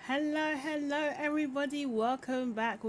Hello, everybody. Welcome back.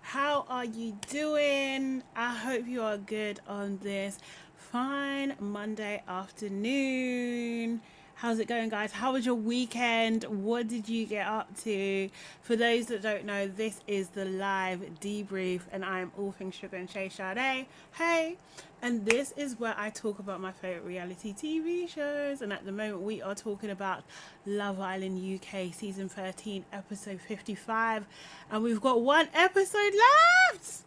How are you doing? I hope you are good on this fine Monday afternoon. How's it going, guys? How was your weekend? What did you get up to? For those that don't know, this is the live debrief, and I'm all things sugar and Sade. Hey, and this is where I talk about my favorite reality TV shows. And at the moment, we are talking about Love Island UK season 13, episode 55, and we've got one episode left.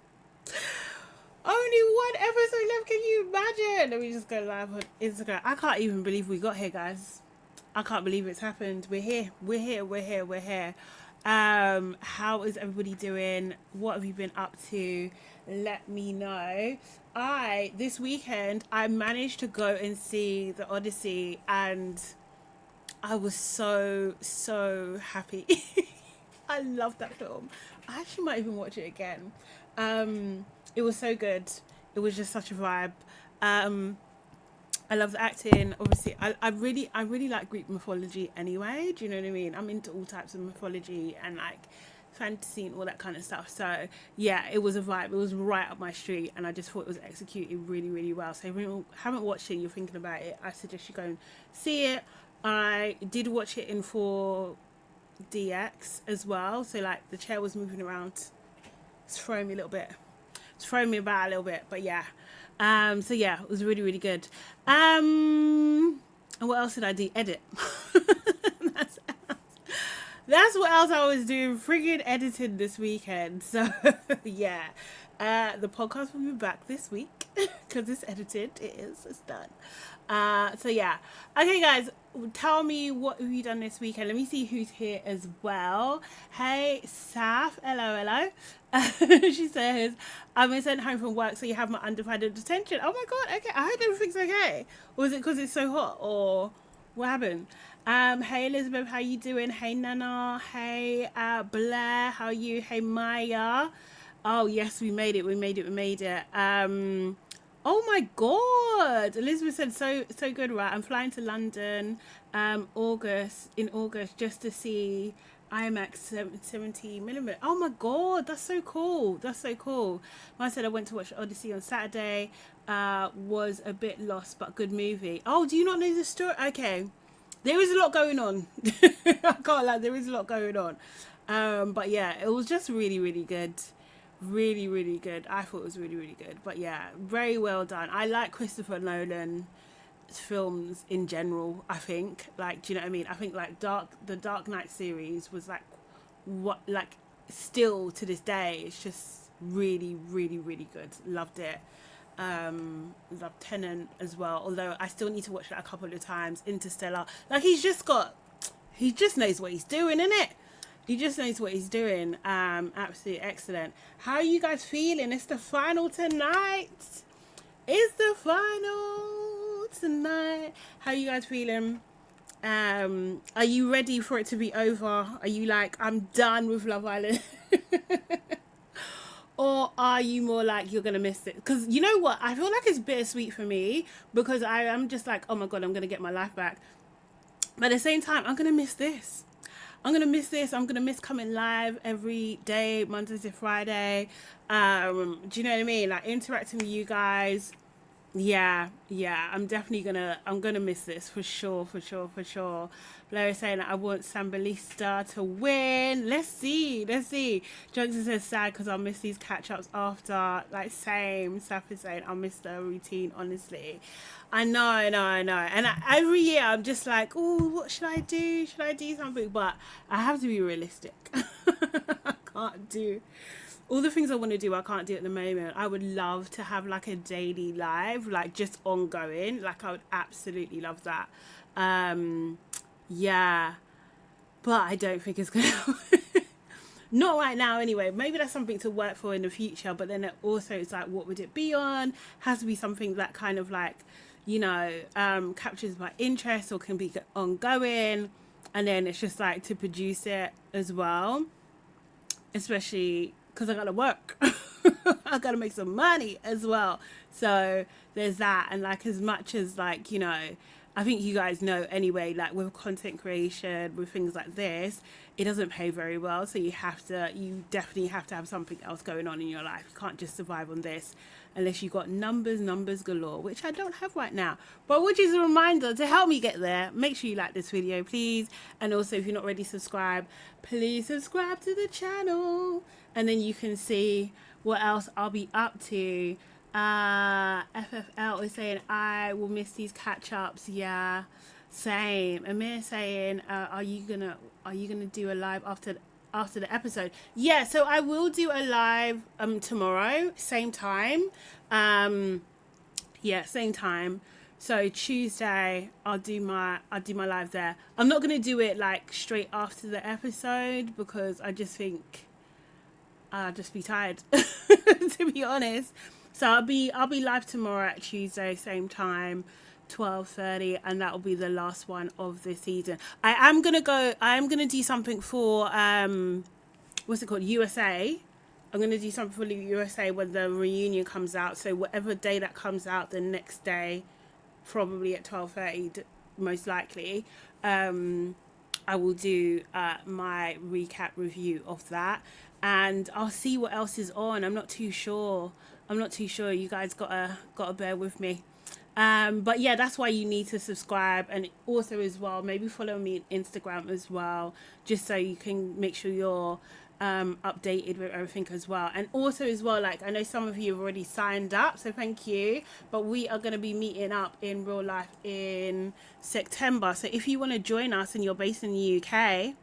Only one episode left. Can you imagine? Let me just go live on Instagram. I can't even believe we got here, guys. I can't believe it's happened. We're here. How is everybody doing? What have you been up to? Let me know. This weekend I managed to go and see the Odyssey, and I was so happy. I love that film. I actually might even watch it again. It was so good. It was just such a vibe. I love the acting. Obviously, I really like Greek mythology anyway. Do you know what I mean? I'm into all types of mythology and like fantasy and all that kind of stuff. So yeah, it was a vibe. It was right up my street, and I just thought it was executed really well. So if you haven't watched it, you're thinking about it, I suggest you go and see it. I did watch it in 4DX as well. So like the chair was moving around. It's throwing me a little bit. It's throwing me about a little bit, but yeah. So yeah, it was really good. And what else did I do? Edit. That's what else I was doing. Friggin' editing this weekend. So yeah, the podcast will be back this week because it's edited. It's done. So yeah. Okay, guys, tell me what have you done this weekend. Let me see who's here as well. Hey, Saf. Hello. She says, I've been sent home from work, so you have my undivided attention. Oh my god, okay. I hope everything's okay. Or is it because it's so hot? Or what happened? Hey Elizabeth, how you doing? Hey Nana. Hey Blair, how are you? Hey Maya. Oh yes, we made it. Oh my god, Elizabeth said so good, right? I'm flying to London in August just to see IMAX 70mm. Oh my god, that's so cool. I said I went to watch Odyssey on Saturday. Was a bit lost, but good movie. Oh, do you not know the story? Okay, there is a lot going on. I can't lie, there is a lot going on. But yeah, it was just really good. Really good. I thought it was really good. But yeah, very well done. I like Christopher Nolan films in general. I think, like, do you know what I mean? I think like the Dark Knight series was like what, like, still to this day it's just really good. Loved it. Loved Tenet as well, although I still need to watch that a couple of times. Interstellar, like, he just knows what he's doing, innit? He just knows what he's doing. Absolutely excellent. How are you guys feeling? It's the final tonight. How are you guys feeling? Are you ready for it to be over? Are you like, I'm done with Love Island? Or are you more like, you're going to miss it? Because you know what? I feel like it's bittersweet for me, because I am just like, oh my God, I'm going to get my life back. But at the same time, I'm going to miss this. I'm going to miss coming live every day, Monday to Friday. Do you know what I mean? Like, interacting with you guys. Yeah. I'm gonna miss this for sure. Blair is saying that I want Sambalista to win. Let's see. Johnson says sad because I'll miss these catch-ups after. Like, same. Saf is saying I'll miss the routine, honestly. I know. And every year I'm just like, oh, what should I do? Should I do something? But I have to be realistic. I can't do all the things I want to do. I can't do at the moment. I would love to have like a daily live, like just ongoing. Like, I would absolutely love that. Yeah, but I don't think it's gonna happen. Not right now anyway. Maybe that's something to work for in the future, but then it's like, what would it be on? Has to be something that kind of like, you know, captures my interest or can be ongoing. And then it's just like to produce it as well, especially because I gotta work. I gotta make some money as well. So there's that. And like, as much as like, you know, I think you guys know anyway, like with content creation, with things like this, it doesn't pay very well. So you definitely have to have something else going on in your life. You can't just survive on this unless you got numbers galore, which I don't have right now. But which is a reminder to help me get there. Make sure you like this video, please. And also, if you're not already subscribed, please subscribe to the channel. And then you can see what else I'll be up to. FFL is saying I will miss these catch-ups. Yeah, same. Amir saying are you gonna do a live after the episode? Yeah, so I will do a live tomorrow, same time. Yeah, same time. So Tuesday I'll do my live there. I'm not gonna do it like straight after the episode because I just think I'll just be tired to be honest. So I'll be live tomorrow at Tuesday, same time, 12:30, and that will be the last one of the season. I am gonna do something for what's it called, USA. I'm gonna do something for the USA when the reunion comes out. So whatever day that comes out, the next day, probably at 12:30, most likely, I will do my recap review of that, and I'll see what else is on. I'm not too sure. You guys gotta bear with me. But yeah, that's why you need to subscribe, and also as well, maybe follow me on Instagram as well, just so you can make sure you're updated with everything as well. And also as well, like I know some of you have already signed up, so thank you, but we are going to be meeting up in real life in September. So if you want to join us and you're based in the UK,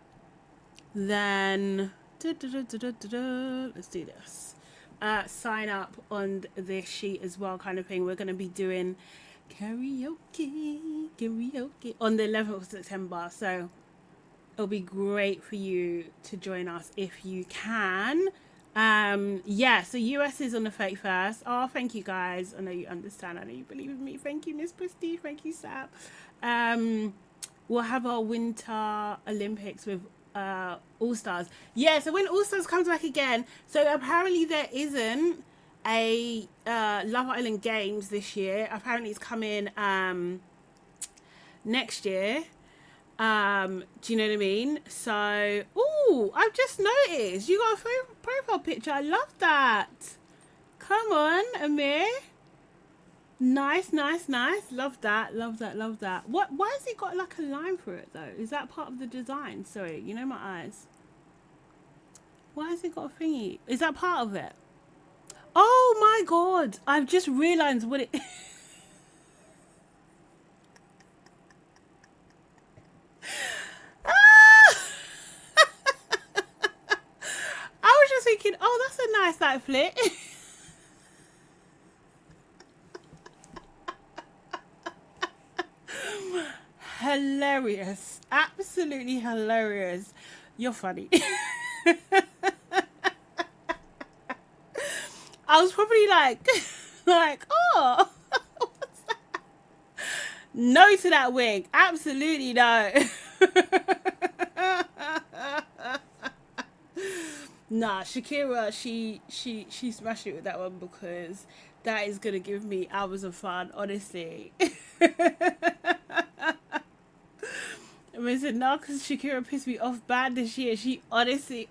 then let's do this. Sign up on this sheet as well, kind of thing. We're going to be doing karaoke on the 11th of September, so it'll be great for you to join us if you can. Yeah, so US is on the 31st. Oh, thank you guys. I know you understand. I know you believe in me. Thank you, Miss Bestie. Thank you, Sam. We'll have our Winter Olympics with All Stars. Yeah, so when All Stars comes back again, so apparently there isn't a Love Island Games this year. Apparently it's coming next year. Do you know what I mean? So, ooh, I've just noticed you got a profile picture. I love that. Come on, Amir. Nice. Love that. Why has it got like a line for it though? Is that part of the design? Sorry, you know my eyes. Why has it got a thingy? Is that part of it? Oh my god, I've just realized what it I was just thinking, oh, that's a nice like flit. Hilarious, absolutely hilarious. You're funny. I was probably like oh, what's that? No to that wig, absolutely no. Nah, Shakira, she smashed it with that one, because that is gonna give me hours of fun, honestly. I said, no, because Shakira pissed me off bad this year. She honestly,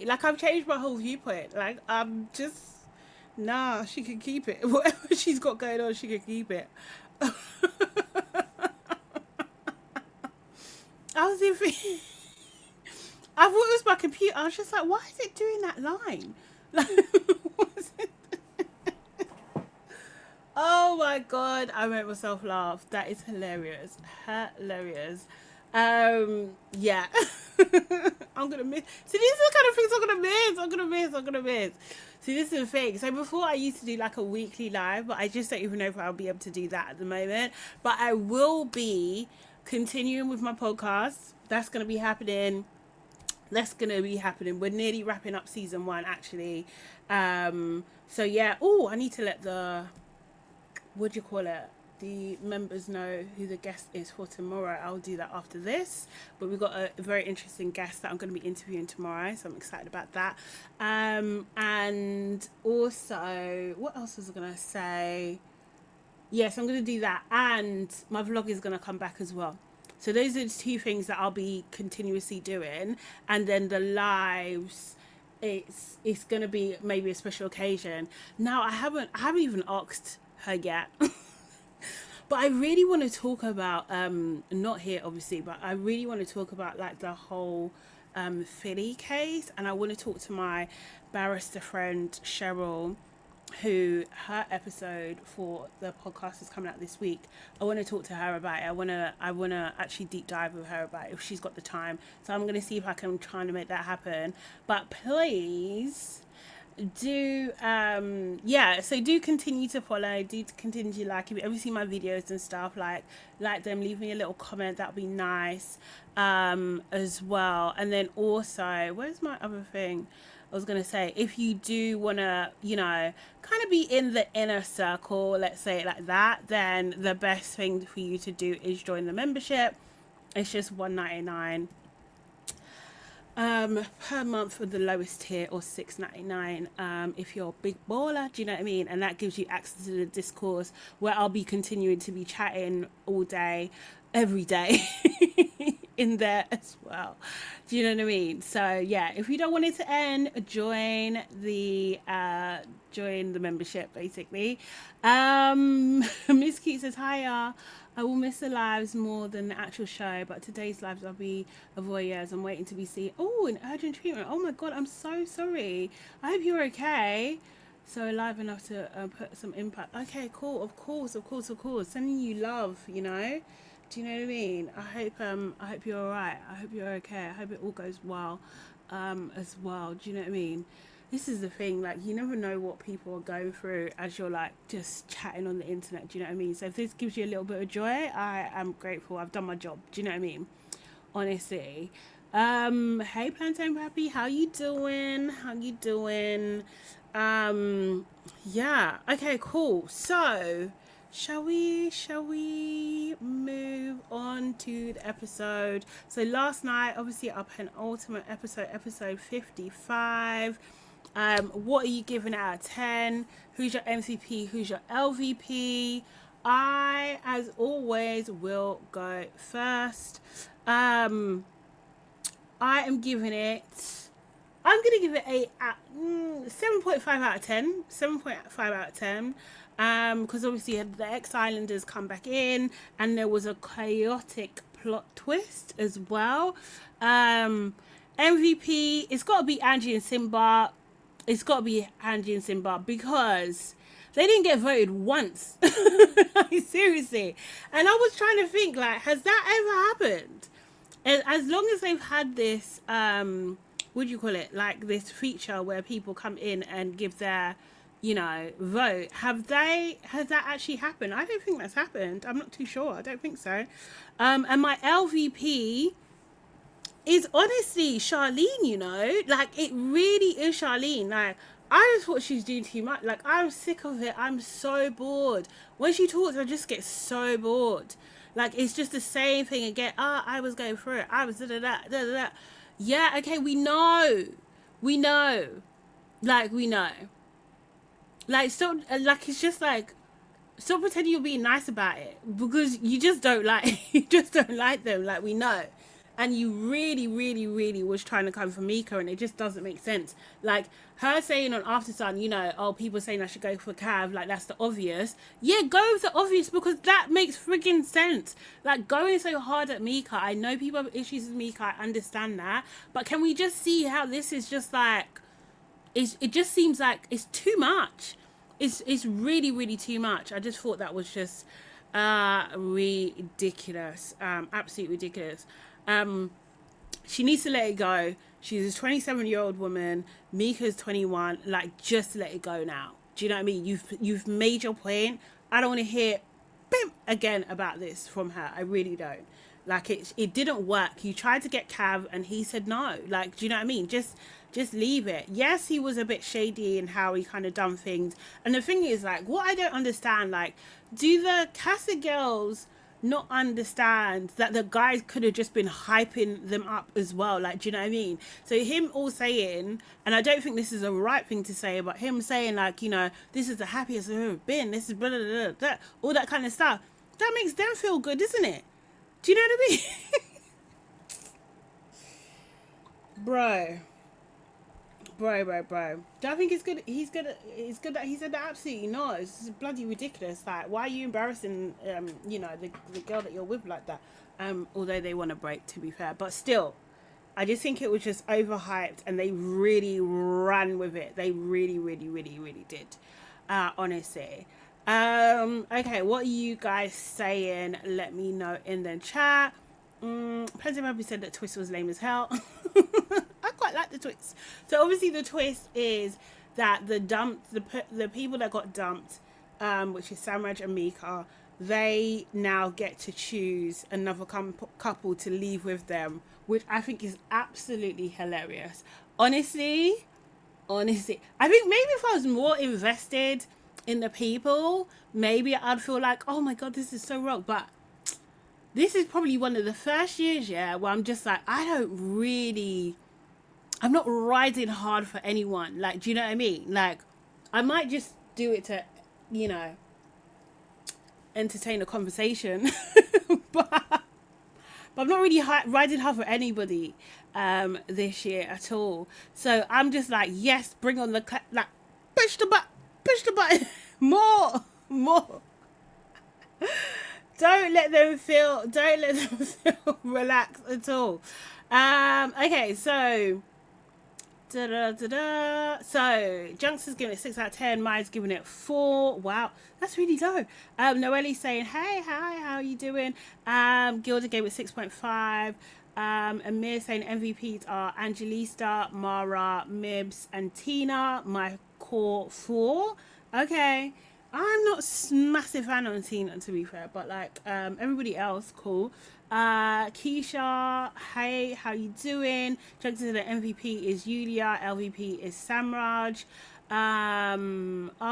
like, I've changed my whole viewpoint. Like, I'm just, nah, she can keep it. Whatever she's got going on, she can keep it. I was thinking, I thought it was my computer. I was just like, why is it doing that line? Like, what's it? Oh my god, I made myself laugh. That is hilarious. Yeah. I'm gonna miss. See, these are the kind of things I'm gonna miss. See, this is the thing. So before, I used to do like a weekly live, but I just don't even know if I'll be able to do that at the moment. But I will be continuing with my podcast. That's gonna be happening. We're nearly wrapping up season 1, actually. So yeah. Oh, I need to let the the members know who the guest is for tomorrow. I'll do that after this, but we've got a very interesting guest that I'm going to be interviewing tomorrow, so I'm excited about that. And also, what else was I going to say? Yes, I'm going to do that. And my vlog is going to come back as well. So those are the two things that I'll be continuously doing. And then the lives, it's going to be maybe a special occasion. Now, I haven't even asked her yet. But I really want to talk about, not here obviously, but I really want to talk about like the whole Philly case. And I want to talk to my barrister friend Cheryl, who her episode for the podcast is coming out this week. I want to talk to her about it. I want to actually deep dive with her about it if she's got the time. So I'm going to see if I can try to make that happen. But please do so do continue to follow, do continue to like. If you ever see my videos and stuff, like them, leave me a little comment, that would be nice as well. And then also, where's my other thing I was going to say? If you do want to, you know, kind of be in the inner circle, let's say it like that, then the best thing for you to do is join the membership. It's just $1.99 per month for the lowest tier, or $6.99 if you're a big baller, do you know what I mean? And that gives you access to the discourse, where I'll be continuing to be chatting all day, every day in there as well, do you know what I mean? So yeah, if you don't want it to end, join the membership basically. Miss Keat says, hiya, I will miss the lives more than the actual show, but today's lives I'll be a voyeur as I'm waiting to be seen. Oh, an urgent treatment. Oh my god, I'm so sorry. I hope you're okay. So alive enough to put some impact. Okay, cool. Of course. Sending you love, you know. Do you know what I mean? I hope you're alright. I hope you're okay. I hope it all goes well as well. Do you know what I mean? This is the thing, like, you never know what people are going through as you're like just chatting on the internet, do you know what I mean? So if this gives you a little bit of joy, I am grateful. I've done my job, do you know what I mean? Honestly. Hey Plantain Pappy, how you doing? Yeah, okay, cool. So shall we move on to the episode? So last night, obviously our penultimate episode 55. What are you giving out of 10? Who's your MVP? Who's your LVP? I, as always, will go first. I am giving it, I'm going to give it a 7.5 out of 10. 7.5 out of 10. Because obviously the ex-Islanders come back in, and there was a chaotic plot twist as well. MVP, it's got to be Angie and Simba. It's got to be Angie and Simba, because they didn't get voted once. Like, seriously. And I was trying to think, like, has that ever happened? As long as they've had this, what do you call it? Like this feature where people come in and give their, you know, vote. Has that actually happened? I don't think that's happened. I'm not too sure. I don't think so. And my LVP is honestly CHARLEEN, you know, like it really is CHARLEEN. Like, I just thought she's doing too much. Like, I'm sick of it. I'm so bored. When she talks, I just get so bored. Like, it's just the same thing again. I was going through it. I was da-da-da. Yeah, okay, we know. Like, we know. Like, stop, like, it's just like, stop pretending you're being nice about it, because you just don't like them. Like, we know. And you really was trying to come for Mika, and it just doesn't make sense. Like, her saying on After Sun, you know, oh, people saying I should go for Cav, like, that's the obvious. Yeah, go with the obvious, because that makes friggin' sense. Like, going so hard at Mika, I know people have issues with Mika, I understand that. But can we just see how this is just like, it just seems like it's too much. It's really too much. I just thought that was just ridiculous. Absolutely ridiculous. She needs to let it go. She's a 27-year-old woman. Mika's 21. Like, just let it go now. Do you know what I mean? You've made your point. I don't want to hear again about this from her. I really don't. Like, it didn't work. You tried to get Cav and he said no. Like, do you know what I mean? Just leave it. Yes, he was a bit shady in how he kind of done things. And the thing is, like, what I don't understand, like, do the Casa girls not understand that the guys could have just been hyping them up as well? Like, do you know what I mean? So him all saying, and I don't think this is a right thing to say, but him saying like, you know, this is the happiest I've ever been, this is blah, blah, blah, blah, all that kind of stuff, that makes them feel good, doesn't it? Do you know what I mean? Bro. Do I think it's good? He's good. It's good that he said that. Absolutely not. It's bloody ridiculous. Like, why are you embarrassing, you know, the girl that you're with like that? Although they want a break, to be fair, but still, I just think it was just overhyped, and they really ran with it. They really did. Honestly. Okay, what are you guys saying? Let me know in the chat. Plenty of people said that twist was lame as hell. I quite like the twist. So obviously the twist is that the people that got dumped, which is Samraj and Mika, they now get to choose another couple to leave with them, which I think is absolutely hilarious. Honestly, I think maybe if I was more invested in the people, maybe I'd feel like, oh my god, this is so wrong. But this is probably one of the first years, yeah, where I'm just like, I'm not riding hard for anyone. Like, do you know what I mean? Like, I might just do it to, you know, entertain a conversation. but I'm not really riding hard for anybody this year at all. So I'm just like, yes, bring on the like, push the button, more. Don't let them feel relaxed at all. Okay, so so Junks is giving it 6 out of 10. Maya's giving it 4. Wow, that's really low. Noelle's saying, hey, hi, how are you doing? Gilda gave it 6.5. Amir saying MVPs are Angelista, Mara, Mibs, and Tina. My core 4. Okay. I'm not massive fan of Tina, to be fair, but like everybody else, cool. Keisha, hey, how you doing? Junks said that MVP is Yulia, LVP is Samraj. R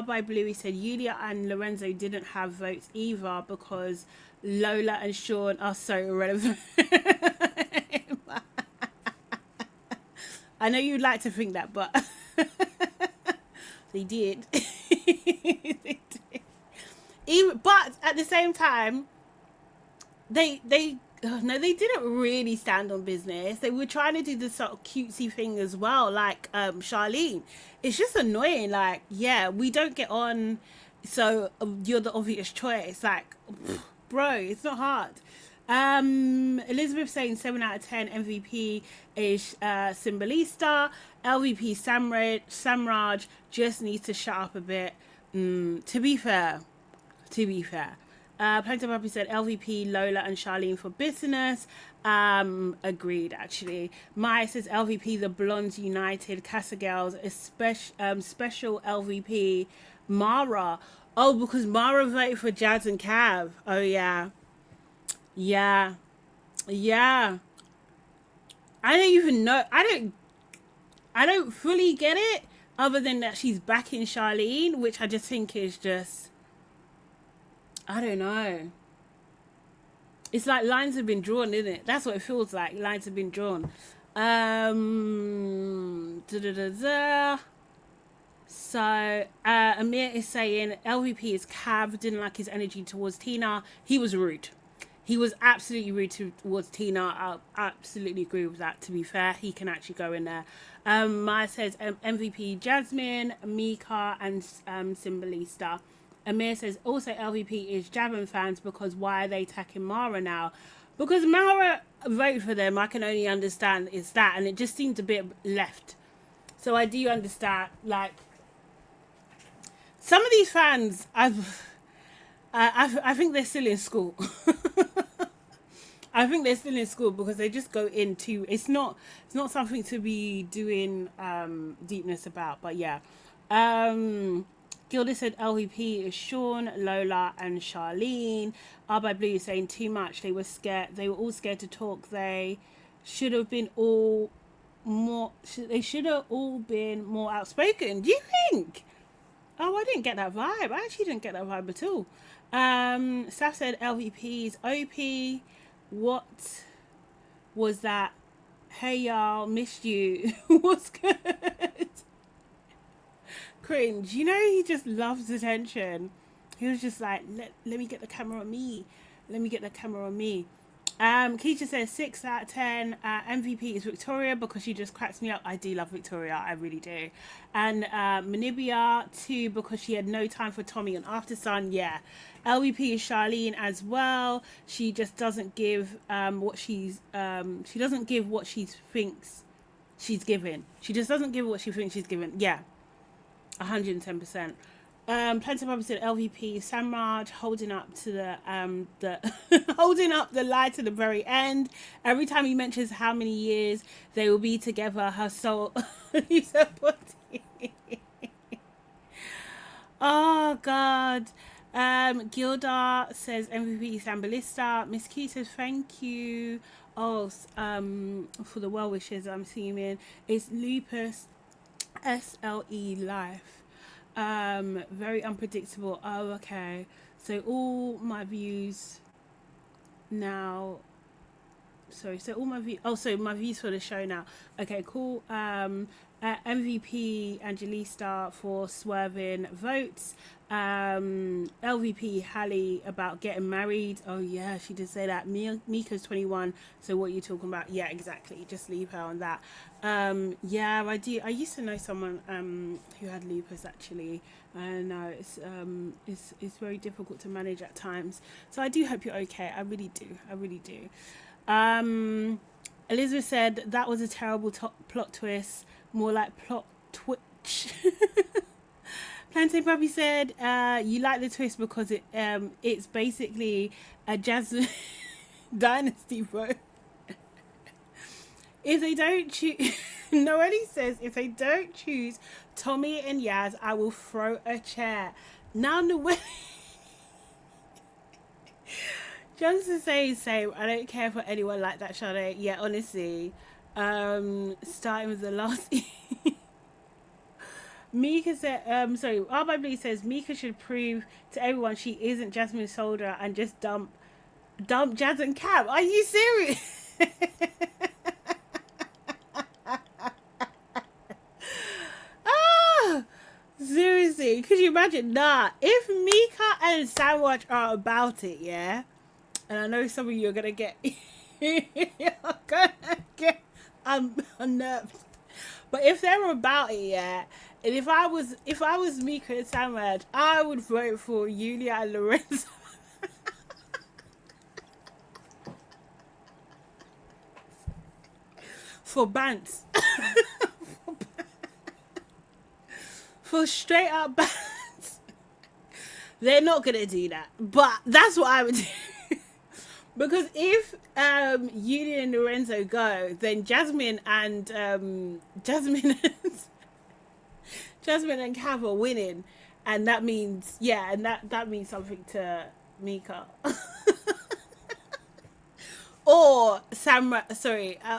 by Bluey said Yulia and Lorenzo didn't have votes either because Lola and Sean are so irrelevant. I know you'd like to think that, but they did. They did. But at the same time, they didn't really stand on business. They were trying to do this sort of cutesy thing as well, like CHARLEEN. It's just annoying. Like, yeah, we don't get on, so you're the obvious choice. Like, bro, it's not hard. Elizabeth saying 7 out of 10. MVP is Symbolista. LVP Samraj just needs to shut up a bit. To be fair. Plenty of Puppy said LVP, Lola and CHARLEEN for business. Agreed, actually. Maya says LVP, the Blondes United. Casa Girls, special LVP, Mara. Oh, because Mara voted for Jazz and Cav. Oh, yeah. Yeah. I don't even know. I don't fully get it, other than that she's backing CHARLEEN, which I just think is just, I don't know. It's like lines have been drawn, isn't it? That's what it feels like. Lines have been drawn. So Amir is saying LVP is Cav, didn't like his energy towards Tina. He was rude. He was absolutely rude towards Tina. I absolutely agree with that, to be fair. He can actually go in there. Maya says MVP Jasmine, Mika, and Symbolista. Amir says also LVP is Javin fans because why are they attacking Mara now? Because Mara voted for them. I can only understand it's that, and it just seemed a bit left. So I do understand, like, some of these fans, I think they're still in school. I think they're still in school because they just go into, it's not something to be doing deepness about, but yeah. Gilda said LVP is Sean, Lola, and CHARLEEN. R by Blue is saying too much. They were scared. They were all scared to talk. They should have been all more. They should have all been more outspoken. Do you think? Oh, I didn't get that vibe. I actually didn't get that vibe at all. Saf said LVP's OP. What was that? Hey y'all, missed you. What's good? Cringe. You know he just loves attention. He was just like, let me get the camera on me. Let me get the camera on me. Keisha says 6 out of 10. MVP is Victoria because she just cracks me up. I do love Victoria, I really do. And Manibia 2 because she had no time for Tommy on After Sun. Yeah. LVP is CHARLEEN as well. She just doesn't give what she's she doesn't give what she thinks she's given. She just doesn't give what she thinks she's given. Yeah. 110%. Plenty of said LVP Samraj holding up to the holding up the lie to the very end. Every time he mentions how many years they will be together, her soul he's a body. Oh God. Gilda says MVP Sambalista. Miss Q says thank you. Oh, for the well wishes, I'm assuming it's Lupus SLE Life. Very unpredictable. Oh, okay. So all my views now. Sorry. So all my views. Oh, so my views for the show now. Okay, cool. MVP Angelista for swerving votes. LVP Hallie about getting married. Oh yeah, she did say that. Mika's 21. So what are you talking about? Yeah, exactly. Just leave her on that. Yeah, I do. I used to know someone who had lupus actually. I know it's very difficult to manage at times. So I do hope you're okay. I really do. I really do. Elizabeth said that was a terrible plot twist. More like plot twitch. Plantain Puppy said you like the twist because it's basically a Jasmine dynasty, bro. If they don't choose, Noelle says if they don't choose Tommy and Yaz, I will throw a chair. Now Noelle, Johnson says same. I don't care for anyone like that, Sade. Yeah, honestly. Starting with the last. Mika said, sorry, R by Bleed says Mika should prove to everyone she isn't Jasmine's shoulder and just dump Jazz and Cam. Are you serious? Ah, seriously, could you imagine? Nah, if Mika and Samraj are about it, yeah, and I know some of you are gonna get, I'm unnerved. But if they were about it, yeah, and if I was Mika and Samraj, I would vote for Yulia and Lorenzo. For Bants. For straight up Bants. They're not gonna do that. But that's what I would do. Because if Yulia and Lorenzo go, then Jasmine and Jasmine and Cav are winning, and that means that means something to Mika. Or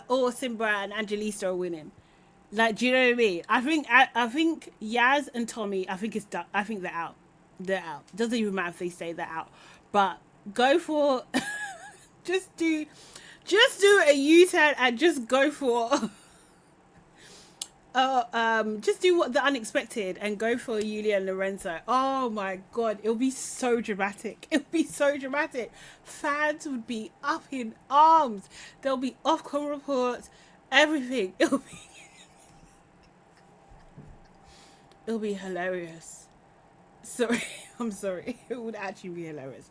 or Simba and Angelista are winning. Like, do you know what I mean? I think Yaz and Tommy, I think it's done. I think they're out. They're out. Doesn't even matter if they say they're out. But go for just do a U-turn and just go for just do what the unexpected and go for Yulia and Lorenzo. Oh my god, it'll be so dramatic. It'll be so dramatic. Fans would be up in arms. There'll be Ofcom reports, everything. It'll be hilarious. Sorry, I'm sorry. It would actually be hilarious.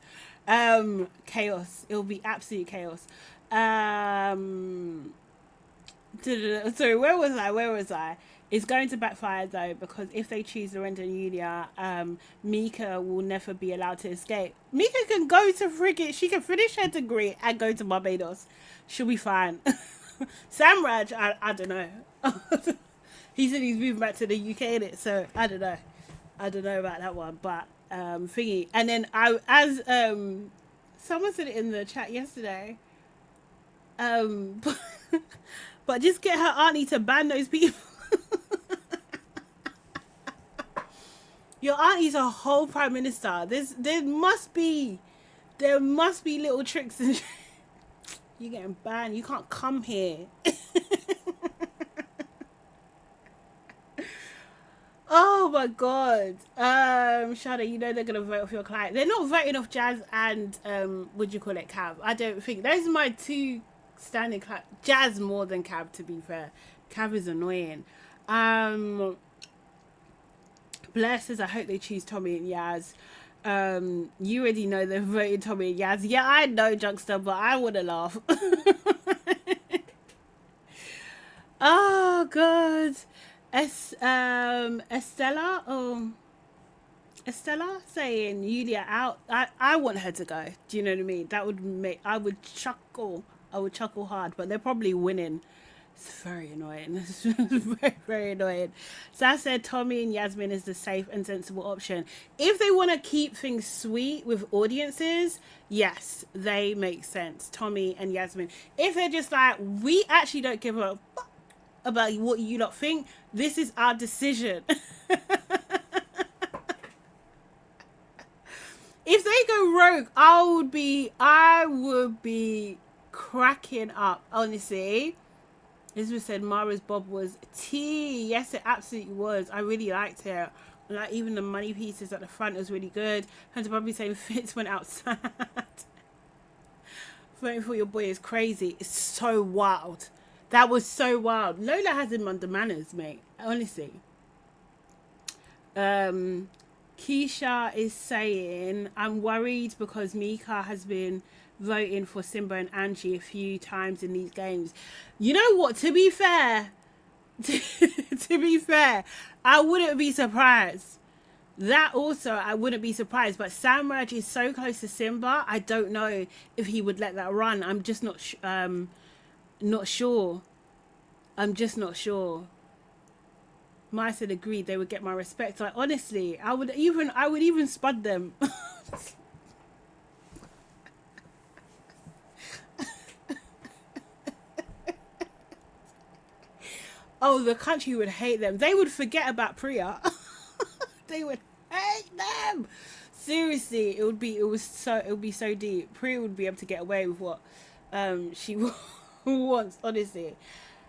Chaos. It'll be absolute chaos. Sorry, where was I? It's going to backfire though, because if they choose Lorenzo and Yulia, Mika will never be allowed to escape. Mika can go to frigate. She can finish her degree and go to Barbados. She'll be fine. Samraj, I don't know. He said he's moving back to the UK in it, so I don't know. I don't know about that one, but thingy. And then someone said it in the chat yesterday. But just get her auntie to ban those people. Your auntie's a whole prime minister. There must be little tricks and you're getting banned. You can't come here. Oh my god. Shada, you know they're gonna vote off your client. They're not voting off Jazz and what do you call it, Cab. I don't think those are my two standing Jazz more than Cab, to be fair. Cab is annoying. Blair says I hope they choose Tommy and Yaz. You already know they've voted Tommy and Yaz. Yeah, I know, Junkster, but I wanna laugh. Oh god. Estella saying Yulia out. I want her to go. Do you know what I mean? That would make I would chuckle hard, but they're probably winning. It's very annoying. It's very, very annoying. So I said Tommy and Yasmin is the safe and sensible option. If they want to keep things sweet with audiences, yes, they make sense. Tommy and Yasmin. If they're just like, we actually don't give a fuck about what you lot think, this is our decision. If they go rogue, I would be cracking up, honestly. Elizabeth said Mara's bob was tea. Yes, it absolutely was. I really liked it. Like, even the money pieces at the front was really good. Hunter probably saying Fitz went outside. Voting for your boy is crazy. It's so wild. That was so wild. Lola has him under manners, mate. Honestly. Keisha is saying, I'm worried because Mika has been voting for Simba and Angie a few times in these games. You know what? To be fair, I wouldn't be surprised. That also, I wouldn't be surprised. But Samraj is so close to Simba, I don't know if he would let that run. I'm just not sure. I'm just not sure. Maya said agreed they would get my respect. Like, honestly, I would even spud them. Oh, the country would hate them. They would forget about Priya. They would hate them. Seriously, it would be so deep. Priya would be able to get away with what she wants, honestly.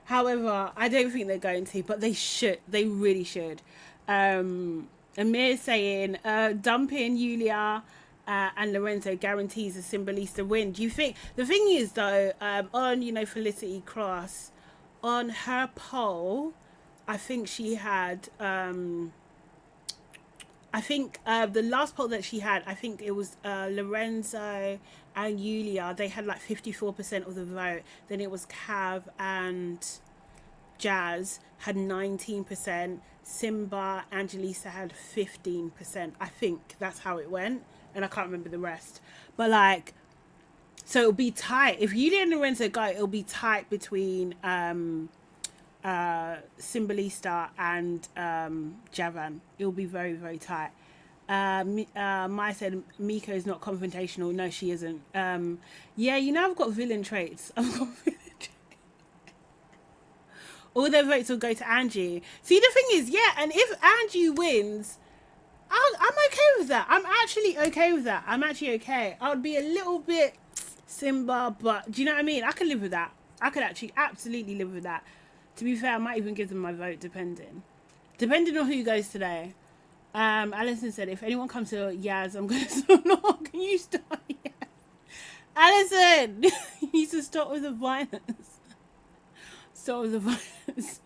However, I don't think they're going to, but they should. They really should. Amir saying, dumping Yulia and Lorenzo guarantees a Symbolista win. Do you think... The thing is, though, on, Felicity Cross, on her poll, I think she had... the last poll that she had, I think it was Lorenzo and Yulia. They had like 54% of the vote. Then it was Cav and Jazz had 19%. Simba, Angelista had 15%. I think that's how it went. And I can't remember the rest. But like, so it'll be tight. If Yulia and Lorenzo go, it'll be tight between Symbolista and Javan. It'll be very, very tight. Maya said Mika is not confrontational. No, she isn't. Yeah, I've got villain traits. All their votes will go to Angie. See, the thing is, yeah, and if Angie wins, I'm okay with that. I'm actually okay with that. I'm actually okay. I would be a little bit Simba, but do you know what I mean? I can live with that. I could actually absolutely live with that. To be fair, I might even give them my vote, depending on who goes today. Alison said, if anyone comes to Yaz, I'm going to stop. No, can you stop? Yeah. Alison, you need to stop with the violence. Stop with the violence.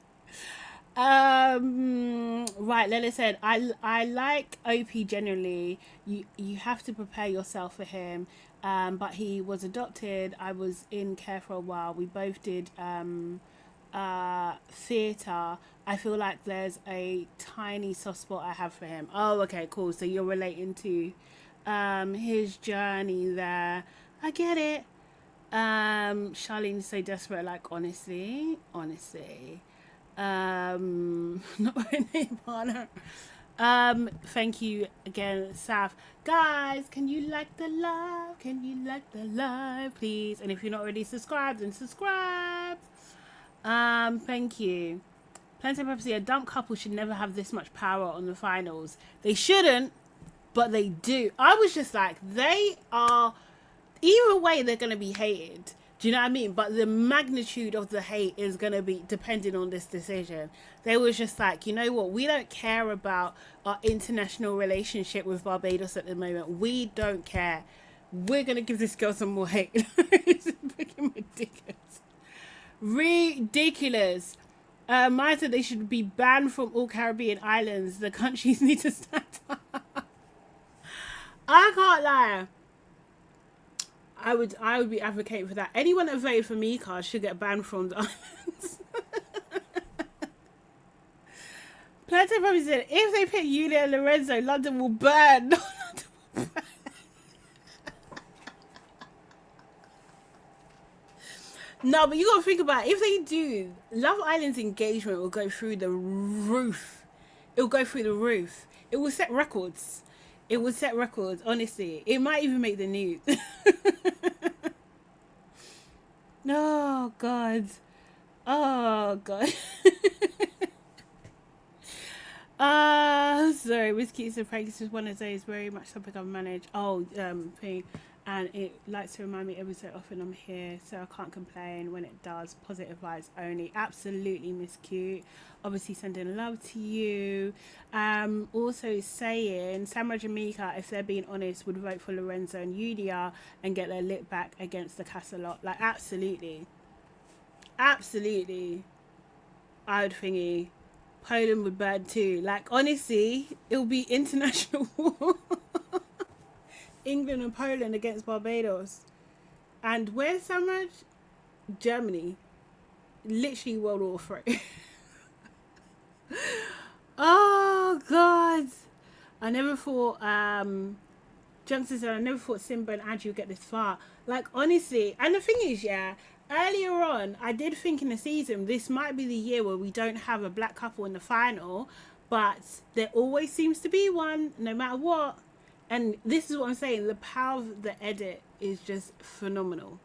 Right, Lila said, I like OP generally. You have to prepare yourself for him. But he was adopted. I was in care for a while. We both did theatre. I feel like there's a tiny soft spot I have for him. Oh, okay, cool. So you're relating to his journey there. I get it. Charlene is so desperate, like, honestly. Not my name, partner. Thank you again, Saf. Guys, can you like the live? Please? And if you're not already subscribed, then subscribe. Thank you. Plenty of Pepsi, a dumb couple should never have this much power on the finals. They shouldn't, but they do. I was just like, they are, either way, they're going to be hated. Do you know what I mean? But the magnitude of the hate is going to be depending on this decision. They was just like, you know what? We don't care about our international relationship with Barbados at the moment. We don't care. We're going to give this girl some more hate. It's freaking ridiculous. Ridiculous. Mine said they should be banned from all Caribbean islands. The countries need to stand up. I can't lie. I would be advocating for that. Anyone that voted for Mika should get banned from the islands. Plenty probably said, if they pick Yulia and Lorenzo, London will burn. No, London will burn. No, but you gotta think about it. If they do, Love Island's engagement will go through the roof. It will go through the roof. It will set records. It will set records, honestly. It might even make the news. Oh, God. Oh, God. Sorry, Whiskey is a practice is one of those very much something I've managed. Oh, thing. And it likes to remind me every so often I'm here, so I can't complain when it does. Positive vibes only. Absolutely, Miss Cute. Obviously sending love to you. Also saying Samraj and Mika, if they're being honest, would vote for Lorenzo and Yulia and get their lip back against the Castle. Like, absolutely. Absolutely. I would thingy. Poland would burn too. Like, honestly, it'll be international war. England and Poland against Barbados. And where's Samraj? Germany. Literally World War III. Oh, God. I never thought, Johnson said, I never thought Simba and Angie would get this far. Like, honestly, and the thing is, yeah, earlier on, I did think in the season, this might be the year where we don't have a black couple in the final, but there always seems to be one, no matter what. And this is what I'm saying, the power of the edit is just phenomenal.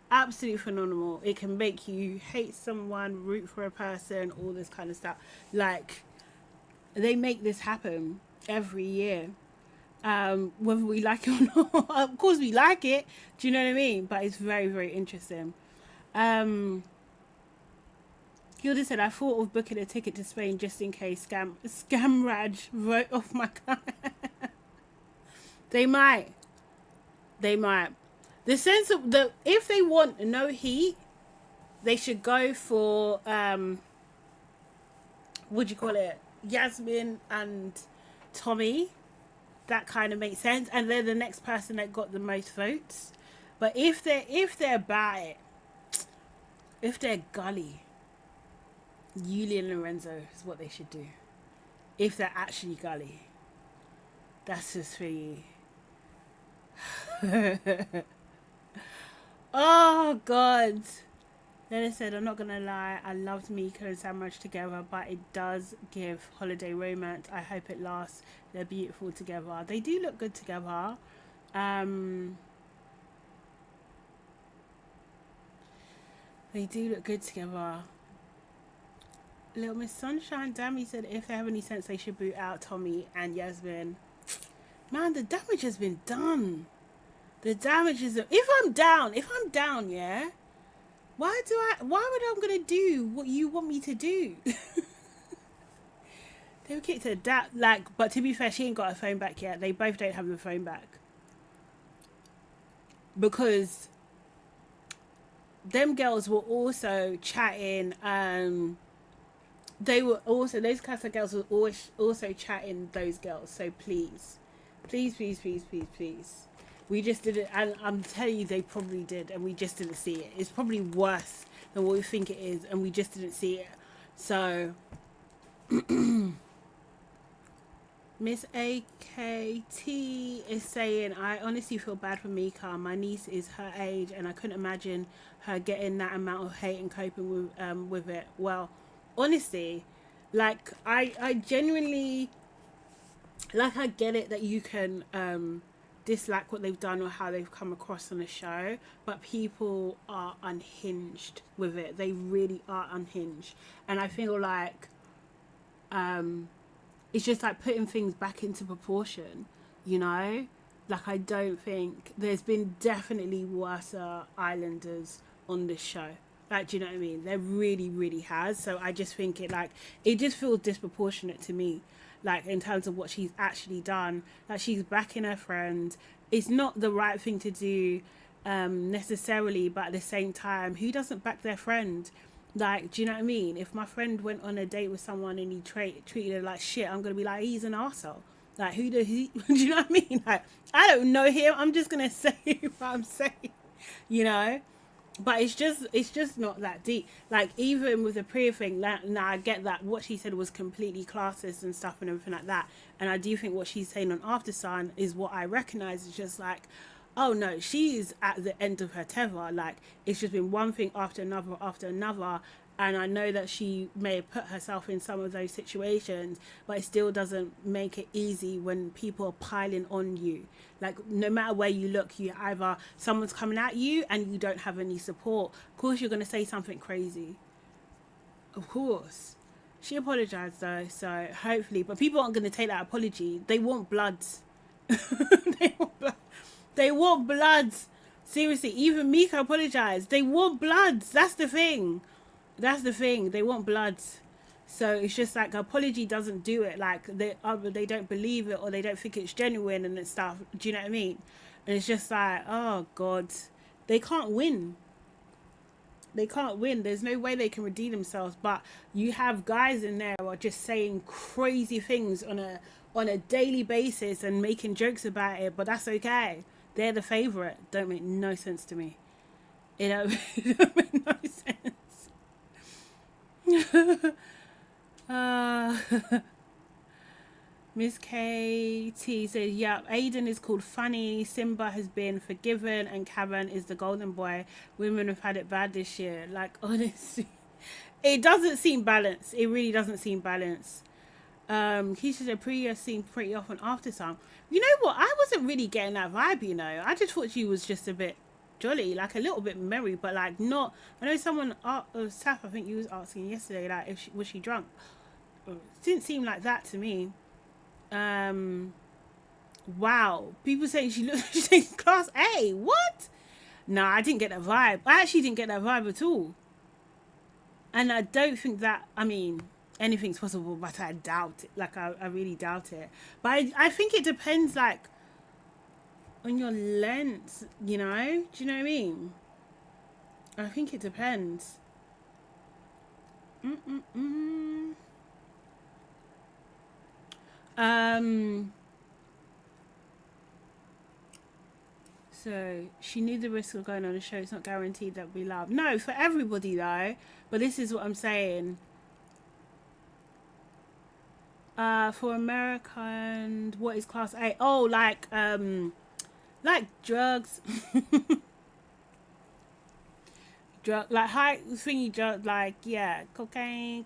Absolutely phenomenal. It can make you hate someone, root for a person, all this kind of stuff. Like, they make this happen every year. Whether we like it or not. Of course we like it. Do you know what I mean? But it's very, very interesting. Hilda said, I thought of booking a ticket to Spain just in case Samraj wrote off my car. They might. They might. The sense of the, if they want no heat, they should go for what do you call it? Yasmin and Tommy. That kind of makes sense. And they're the next person that got the most votes. But if they're about it, if they're gully, Yulia and Lorenzo is what they should do. If they're actually gully. That's just for you. Oh, God. Then I said, I'm not going to lie, I loved Mika and Samraj together, but it does give holiday romance. I hope it lasts. They're beautiful together. They do look good together. They do look good together. Little Miss Sunshine Dammy said, if they have any sense, they should boot out Tommy and Yasmin. Man, the damage has been done. The damage is... If I'm down, yeah, why would I'm going to do what you want me to do? They were kicked to that, like, but to be fair, she ain't got her phone back yet. They both don't have the phone back. Because them girls were also chatting, they were also, those Casa girls were also chatting those girls. So please, please, please, please, please, please. We just didn't, and I'm telling you, they probably did, and we just didn't see it. It's probably worse than what we think it is, and we just didn't see it. So, Miss AKT is saying, I honestly feel bad for Mika. My niece is her age, and I couldn't imagine her getting that amount of hate and coping with it. Well, honestly, like, I genuinely, like, I get it that you can, dislike what they've done or how they've come across on the show, but people are unhinged with it. They really are unhinged, and I feel like it's just like putting things back into proportion, you know? Like, I don't think there's been definitely worse islanders on this show. Like, do you know what I mean? There really, really has. So I just think it just feels disproportionate to me. Like, in terms of what she's actually done. Like, she's backing her friend. It's not the right thing to do necessarily, but at the same time, who doesn't back their friend? Like, do you know what I mean? If my friend went on a date with someone and he treated her like shit, I'm going to be like, he's an arsehole. Like, who does he, do you know what I mean? Like, I don't know him. I'm just going to say what I'm saying, you know? But it's just not that deep. Like, even with the prayer thing, now I get that what she said was completely classist and stuff and everything like that. And I do think what she's saying on After Sun is what I recognize. It's just like, oh no, she's at the end of her tether. Like, it's just been one thing after another after another. And I know that she may have put herself in some of those situations, but it still doesn't make it easy when people are piling on you. Like, no matter where you look, you either someone's coming at you and you don't have any support. Of course, you're going to say something crazy. Of course. She apologized though, so hopefully. But people aren't going to take that apology. They want bloods. They want blood. They want bloods. Seriously, even Mika apologized. They want bloods. That's the thing. That's the thing. They want bloods. So it's just like, apology doesn't do it. Like, they don't believe it or they don't think it's genuine and stuff. Do you know what I mean? And it's just like, oh God, they can't win. They can't win. There's no way they can redeem themselves. But you have guys in there who are just saying crazy things on a daily basis and making jokes about it. But that's okay. They're the favourite. Don't make no sense to me. It don't make no sense. Miss KT says, yeah, Aiden is called funny, Simba has been forgiven, and Kevin is the golden boy. Women have had it bad this year. Like, honestly, it doesn't seem balanced. It really doesn't seem balanced. Keisha said Priya seemed pretty off on After Sun. You know what? I wasn't really getting that vibe, you know. I just thought she was just a bit jolly, like a little bit merry, but like not. I know someone, Saf, I think you was asking yesterday, like if was she drunk. It didn't seem like that to me. Wow, people saying she's class A. What? No, I didn't get that vibe. I actually didn't get that vibe at all. And I don't think that, I mean, anything's possible, but I doubt it. Like, I really doubt it. But I think it depends, like, on your lens, you know? Do you know what I mean? I think it depends. So she knew the risk of going on a show. It's not guaranteed that we love. No, for everybody though. But this is what I'm saying. For American, what is class A? Oh, like drugs. Like high thingy drugs, like, yeah, cocaine,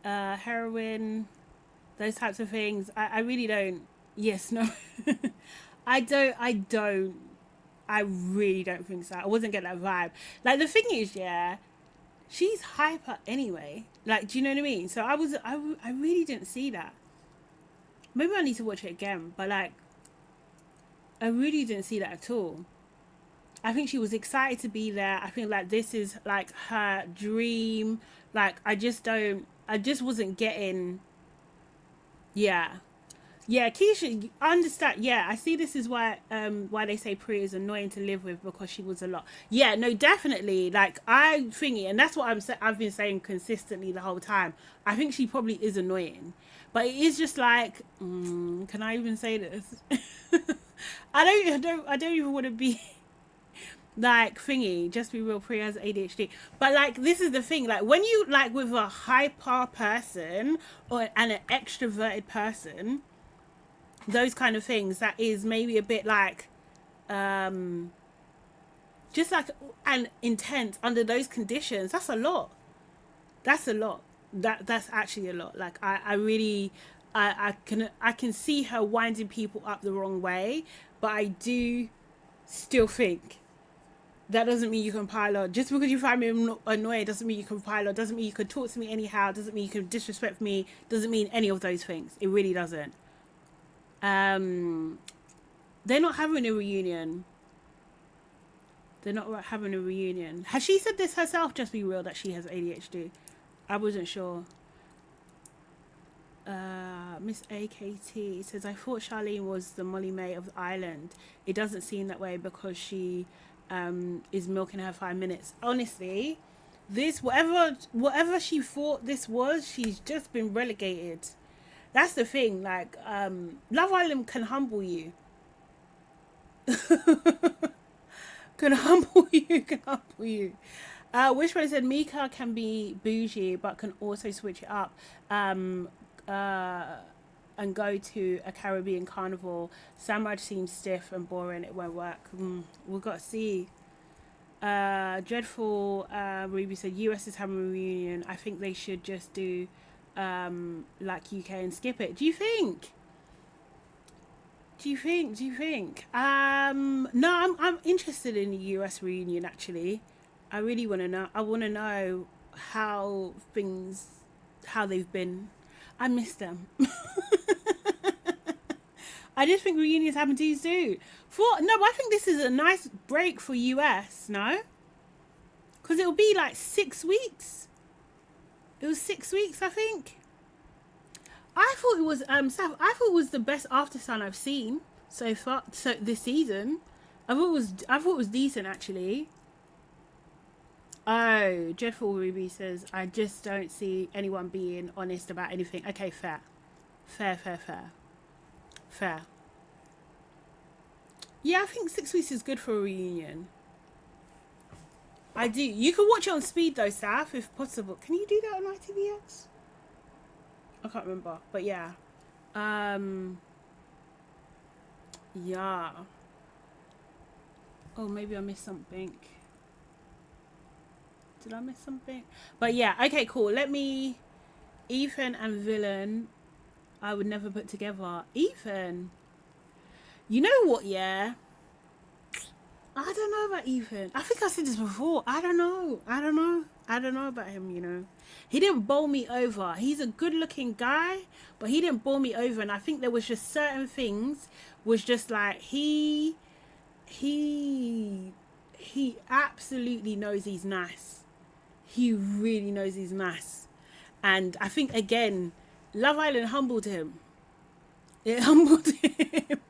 heroin, those types of things. I really don't. Yes, no. I really don't think so. I wasn't getting that vibe. Like, the thing is, yeah, she's hyper anyway. Like, do you know what I mean? So I really didn't see that. Maybe I need to watch it again, but like, I really didn't see that at all. I think she was excited to be there. I think like this is like her dream. Like, I just wasn't getting, yeah. Yeah, Keisha, I understand. Yeah, I see this is why they say Priya is annoying to live with, because she was a lot. Yeah, no, definitely. Like, I think, and that's what I've been saying consistently the whole time. I think she probably is annoying, but it is just like, can I even say this? I don't even want to be like thingy. Just be real, Priya has ADHD. But like, this is the thing. Like, when you like with a hyper person and an extroverted person, those kind of things, that is maybe a bit like just like and intense under those conditions, that's a lot. That's actually a lot. Like, I really I can see her winding people up the wrong way, but I do still think That doesn't mean you can pile on. Just because you find me annoying doesn't mean you can pile on. Doesn't mean you can talk to me anyhow. Doesn't mean you can disrespect me. Doesn't mean any of those things. It really doesn't. They're not having a reunion. They're not having a reunion. Has she said this herself? Just be real that she has ADHD. I wasn't sure. Miss AKT says, I thought CHARLEEN was the Molly May of the island. It doesn't seem that way because she is milking her 5 minutes. Honestly, this whatever she thought this was, she's just been relegated. That's the thing. Like, Love Island can humble you. Can humble you. Which one said Mika can be bougie but can also switch it up and go to a Caribbean carnival. Samraj seems stiff and boring. It won't work. We've got to see. Dreadful Ruby said US is having a reunion. I think they should just do like UK and skip it. Do you think? No, I'm interested in the US reunion actually. I really want to know. I want to know how they've been. I miss them. I just think reunions happen to you too. I think this is a nice break for US, no? Because it'll be like 6 weeks. It was 6 weeks, I think. I thought it was I thought it was the best After Sun I've seen so far. So this season, I thought it was decent actually. Oh, Dreadful Ruby says, I just don't see anyone being honest about anything. Okay, fair. Yeah, I think 6 weeks is good for a reunion. I do. You can watch it on speed though, Saf, if possible. Can you do that on ITVX? I can't remember, but yeah. Yeah. Oh, maybe I missed something. Did I miss something? But yeah, okay, cool. Ethan and Villain, I would never put together. Ethan. You know what, yeah? I don't know about Ethan. I think I said this before. I don't know about him, you know. He didn't bowl me over. He's a good looking guy, but he didn't bowl me over. And I think there was just certain things was just like he absolutely knows he's nice. He really knows he's nice. And I think, again, Love Island humbled him. It humbled him.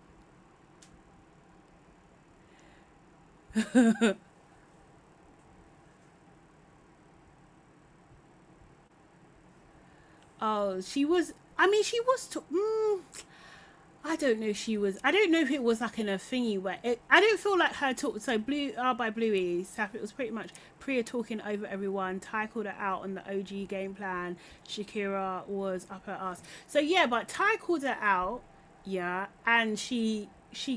Oh, she was... I mean, she was... I don't know if she was... I don't know if it was like in a thingy where... I don't feel like her talk... So, by Bluey, Saf, it was pretty much Priya talking over everyone. Ty called her out on the OG game plan. Shakira was up her ass. So, yeah, but Ty called her out, yeah, and she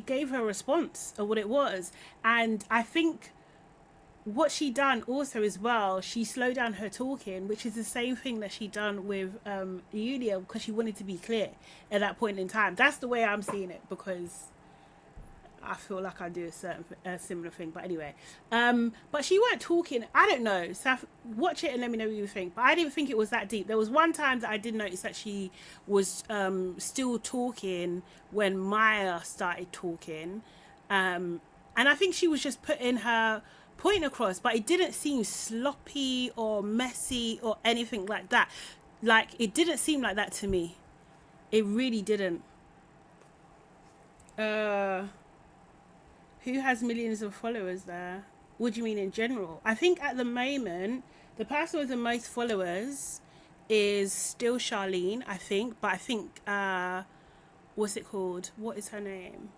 gave her response of what it was. And I think... what she done also as well, she slowed down her talking, which is the same thing that she done with Yulia, because she wanted to be clear at that point in time. That's the way I'm seeing it, because I feel like I do a similar thing. But anyway, but she weren't talking. I don't know. Saf, watch it and let me know what you think. But I didn't think it was that deep. There was one time that I did notice that she was still talking when Maya started talking, and I think she was just putting her point across, but it didn't seem sloppy or messy or anything like that. Like, it didn't seem like that to me. It really didn't. Who has millions of followers there? What do you mean in general? I think at the moment, the person with the most followers is still CHARLEEN, I think. But I think, what's it called? What is her name?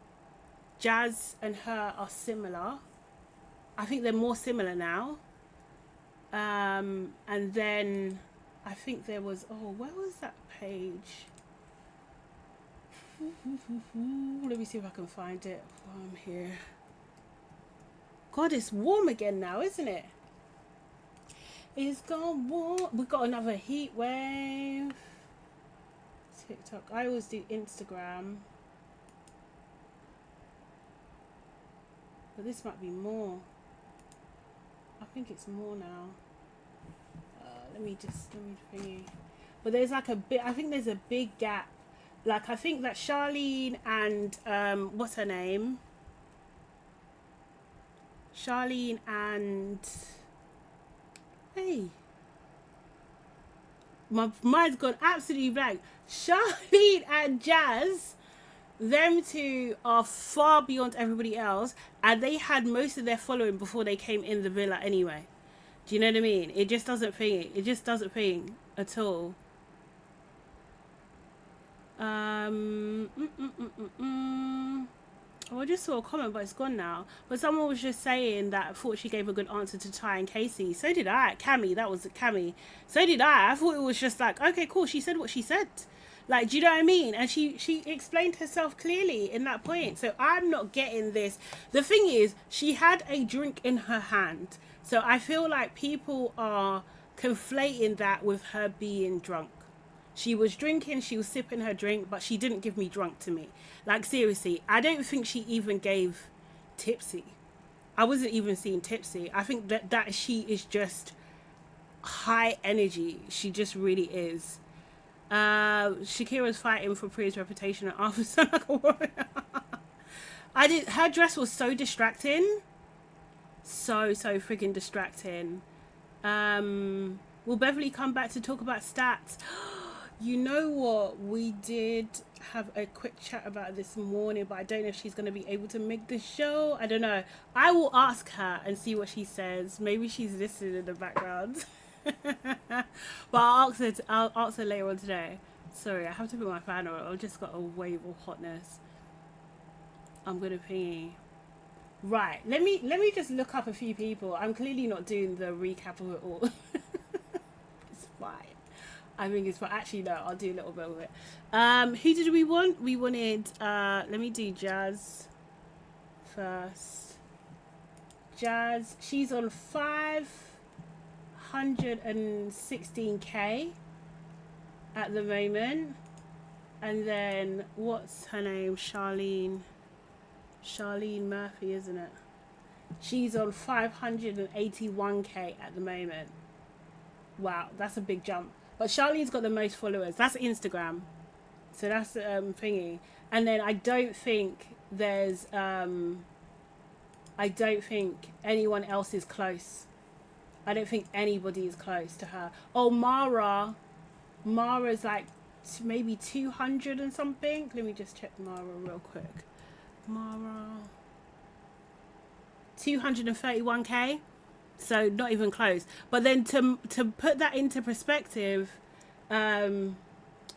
Jazz and her are similar. I think they're more similar now. And then I think there was... Oh, where was that page? Let me see if I can find it while I'm here. God, it's warm again now, isn't it? It's gone warm. We've got another heat wave. TikTok. I always do Instagram. But this might be more. think it's more now. Let me thingy. But there's like a bit, I think there's a big gap. Like, I think that Charlene and, what's her name? Charlene and, hey, my mind's gone absolutely blank. Charlene and Jazz, them two are far beyond everybody else, and they had most of their following before they came in the villa anyway. Do you know what I mean? It just doesn't ping. It just doesn't ping at all. Oh, I just saw a comment, but it's gone now. But someone was just saying that I thought she gave a good answer to Ty and Casey. So did I. Cammy, that was Cammy. So did I. I thought it was just like, okay, cool. She said what she said. Like, do you know what I mean? And she explained herself clearly in that point. So I'm not getting this. The thing is, she had a drink in her hand. So I feel like people are conflating that with her being drunk. She was drinking, she was sipping her drink, but she didn't give me drunk to me. Like, seriously, I don't think she even gave tipsy. I wasn't even seeing tipsy. I think that she is just high energy. She just really is. Shakira's fighting for Priya's reputation and after like a woman. Her dress was so distracting. So freaking distracting. Will Beverly come back to talk about stats? You know what? We did have a quick chat about it this morning, but I don't know if she's going to be able to make the show. I don't know. I will ask her and see what she says. Maybe she's listening in the background. But I'll ask her later on today. Sorry, I have to put my fan on. I've just got a wave of hotness. I'm going to ping. Right. Let me just look up a few people. I'm clearly not doing the recap of it all. It's fine. I think it's fine. Actually, no, I'll do a little bit of it. Who did we want? We wanted, let me do Jazz first. Jazz, she's on 516k at the moment. And then, what's her name? Charlene Murphy, isn't it? She's on 581k at the moment. Wow, that's a big jump. But Charlene's got the most followers. That's Instagram. So that's thingy. And then I don't think there's I don't think anyone else is close. I don't think anybody is close to her. Oh, Mara's like maybe 200 and something. Let me just check Mara real quick. Mara 231k. So not even close. But then to put that into perspective, you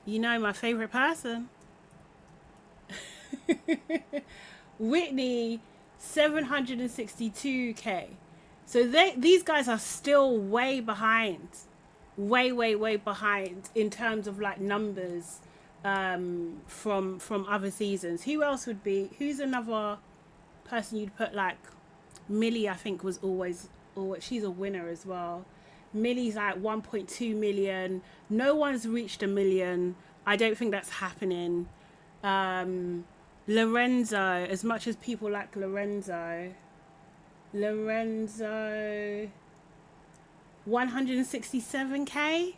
know, my favorite person, Whitney, 762k. So these guys are still way behind, way behind in terms of like numbers from other seasons. Who else would be? Who's another person you'd put? Like Millie, I think was always she's a winner as well. Millie's like 1.2 million. No one's reached 1 million. I don't think that's happening. Lorenzo, as much as people like Lorenzo 167k.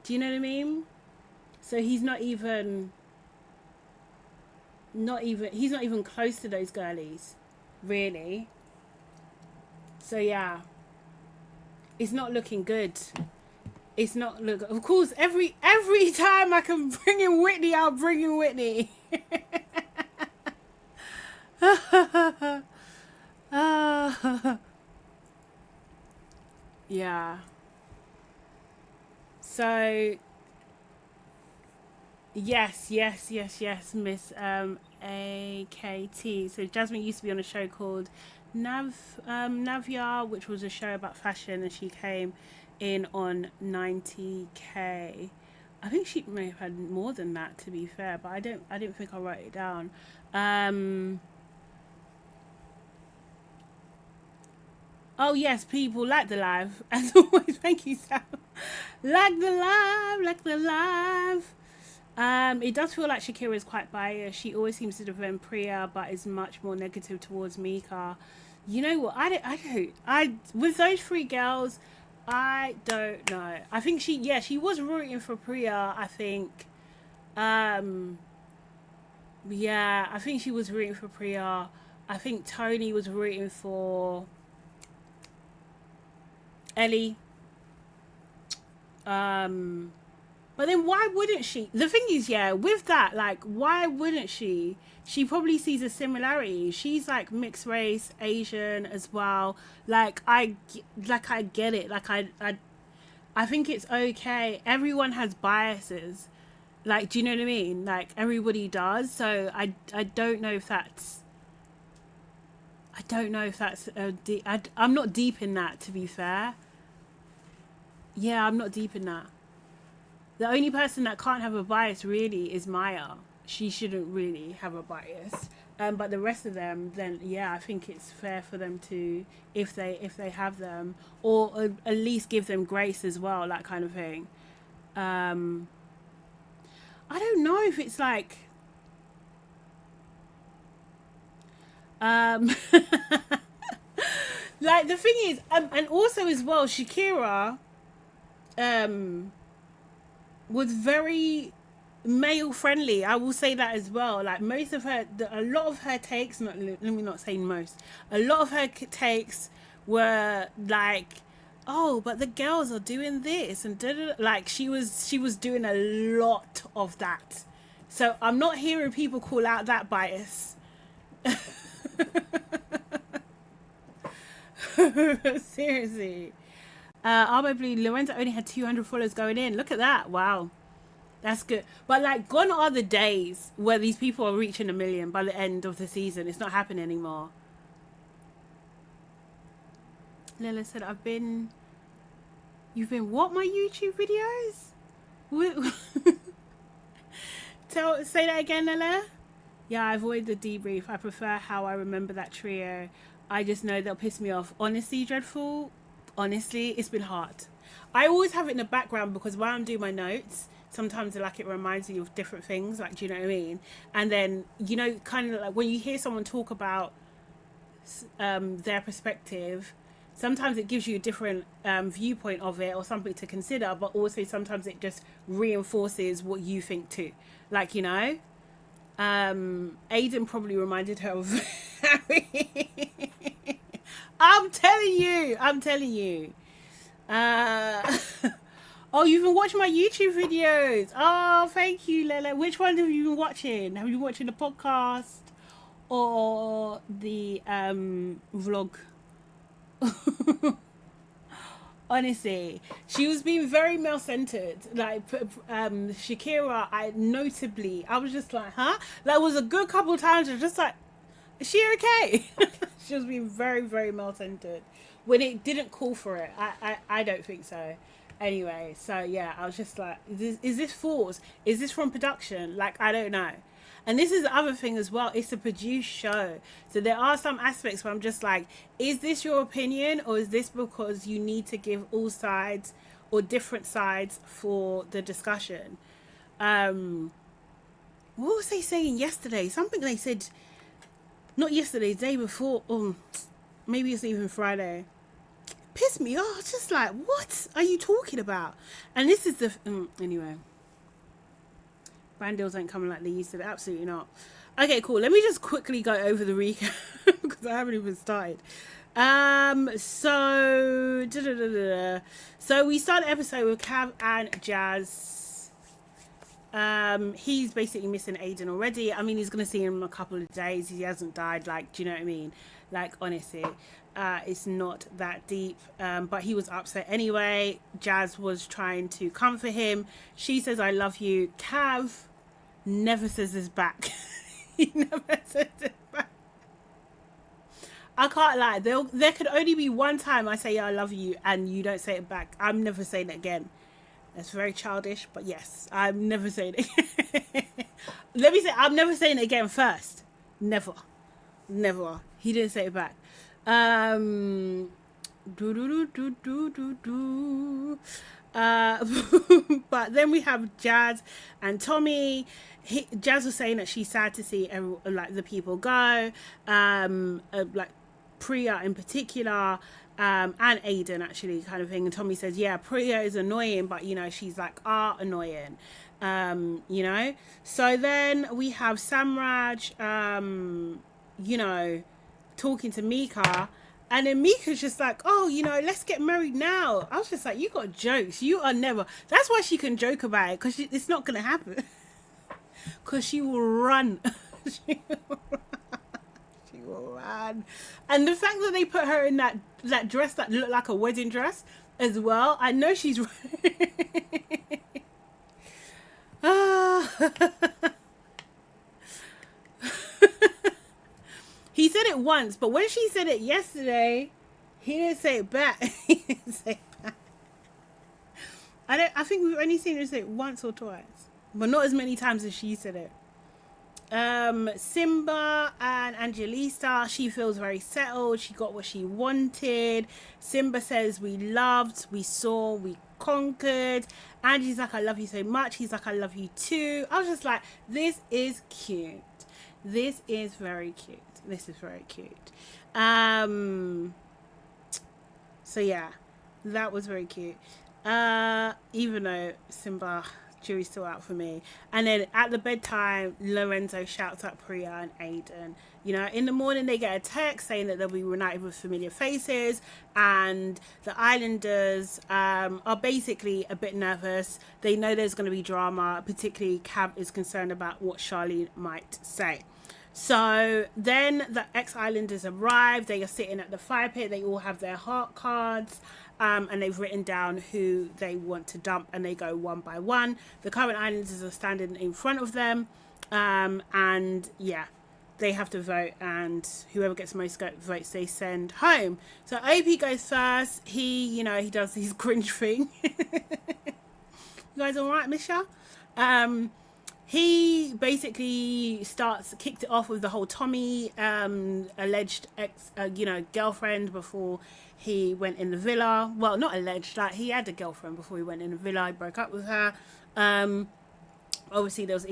Do you know what I mean? So he's not even close to those girlies, really. So yeah, it's not looking good. It's not look. Of course, every time I can bring in Whitney, I'll bring in Whitney. Yeah. So yes, Miss AKT. So Jasmine used to be on a show called Navya, which was a show about fashion, and she came in on 90k. I think she may have had more than that, to be fair, but I didn't think I wrote it down. Oh yes, people like the live as always. Thank you, Sam. Like the live. It does feel like Shakira is quite biased. She always seems to defend Priya, but is much more negative towards Mika. You know what? With those three girls, I don't know. I think she was rooting for Priya, I think. Um, yeah, I think she was rooting for Priya. I think Tony was rooting for Ellie. Um, but then why wouldn't she? The thing is, yeah, with that, like, why wouldn't she? She probably sees a similarity. She's like mixed race, Asian as well. I get it. I think it's okay. Everyone has biases. Like, do you know what I mean? Like, everybody does. So I don't know if that's. I don't know if that's I'm not deep in that, to be fair. Yeah, I'm not deep in that. The only person that can't have a bias really is Maya. She shouldn't really have a bias. But the rest of them, then yeah, I think it's fair for them to, if they have them, or at least give them grace as well, that kind of thing. I don't know if it's like, like the thing is, and also as well, Shakira, was very male friendly. I will say that as well. Like most of her, a lot of her takes, not let me not say most, a lot of her takes were like, oh, but the girls are doing this and like she was doing a lot of that. So I'm not hearing people call out that bias. Seriously. Arbo Blue, Lorenzo only had 200 followers going in. Look at that. Wow. That's good. But like, gone are the days where these people are reaching 1 million by the end of the season. It's not happening anymore. Lila said, you've been what, my YouTube videos? Say that again, Lila. Yeah, I avoid the debrief. I prefer how I remember that trio. I just know they'll piss me off. Honestly, Dreadful, honestly, it's been hard. I always have it in the background because while I'm doing my notes, sometimes like it reminds me of different things, like, do you know what I mean? And then, you know, kind of like when you hear someone talk about their perspective, sometimes it gives you a different viewpoint of it or something to consider, but also sometimes it just reinforces what you think too. Like, you know, Aiden probably reminded her of Harry. I'm telling you. Oh, you've been watching my YouTube videos. Oh, thank you, Lele. Which one have you been watching? Have you been watching the podcast or the vlog? Honestly, she was being very male-centered. Like, Shakira, I was just like, huh? That was a good couple of times. I was just like, is she okay? She was being very, very male-centered when it didn't call for it. I don't think so. Anyway, so yeah, I was just like, is this forced? Is this from production? Like, I don't know. And this is the other thing as well. It's a produced show. So there are some aspects where I'm just like, is this your opinion? Or is this because you need to give all sides or different sides for the discussion? What was they saying yesterday? Something they said, not yesterday, the day before. Oh, maybe it's even Friday. Pissed me off. Just like, what are you talking about? And this is the... anyway. Brand deals ain't coming like they used to. Absolutely not. Okay, cool. Let me just quickly go over the recap because I haven't even started. So we start the episode with Cav and Jazz. He's basically missing Aiden already. I mean, he's gonna see him in a couple of days. He hasn't died. Like, do you know what I mean? Like, honestly, it's not that deep. But he was upset anyway. Jazz was trying to comfort him. She says, "I love you." Cav never says this back. He never says it back. I can't lie. There could only be one time I say, "I love you," and you don't say it back. I'm never saying it again. That's very childish, but yes, I'm never saying it. Let me say, I'm never saying it again first. Never. He didn't say it back. But then we have Jazz and Tommy. Jazz was saying that she's sad to see like the people go. Like Priya in particular, and Aiden actually, kind of thing. And Tommy says, yeah, Priya is annoying, but you know, she's like annoying, you know. So then we have Samraj, you know, talking to Mika, and then Mika's just like, oh, you know, let's get married now. I was just like, you got jokes. You are never. That's why she can joke about it, because it's not gonna happen. Because she will run. She will run. And the fact that they put her in that dress that looked like a wedding dress as well, I know she's He said it once, but when she said it yesterday, he didn't say it back. He didn't say it back. I think we've only seen her say it once or twice, but not as many times as she said it. Simba and Angelista, she feels very settled. She got what she wanted. Simba says, we loved, we saw, we conquered. Angie's like, I love you so much. He's like, I love you too. I was just like, this is cute. This is very cute. This is very cute. So yeah, that was very cute. Even though Simba, jury's still out for me. And then at the bedtime, Lorenzo shouts at Priya and Aiden. You know, in the morning they get a text saying that they'll be reunited with familiar faces, and the Islanders are basically a bit nervous. They know there's going to be drama, particularly Cab is concerned about what CHARLEEN might say. So then the ex-Islanders arrive. They are sitting at the fire pit. They all have their heart cards. And they've written down who they want to dump, and they go one by one. The current Islanders are standing in front of them, and yeah, they have to vote, and whoever gets the most votes they send home. So OP goes first. He does his cringe thing. You guys all right, Misha? He basically kicked it off with the whole Tommy alleged girlfriend before he went in the villa. Well, not alleged, like he had a girlfriend before he went in the villa. He broke up with her. Obviously there was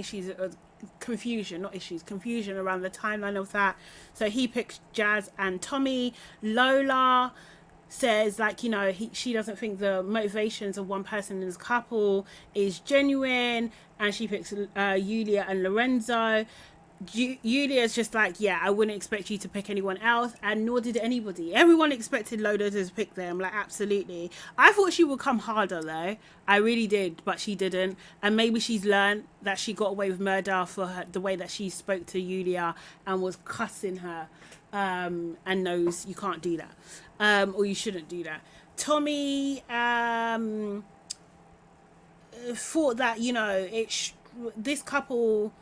confusion around the timeline of that. So he picked Jazz and Tommy. Lola says, like, you know, she doesn't think the motivations of one person in this couple is genuine, and she picks Yulia and Lorenzo. Yulia's just like, yeah, I wouldn't expect you to pick anyone else, and nor did anybody. Everyone expected Lola to pick them, like, absolutely. I thought she would come harder though, I really did, but she didn't. And maybe she's learned that she got away with murder for the way that she spoke to Yulia and was cussing her, and knows you can't do that, or you shouldn't do that. Tommy thought that, you know, this couple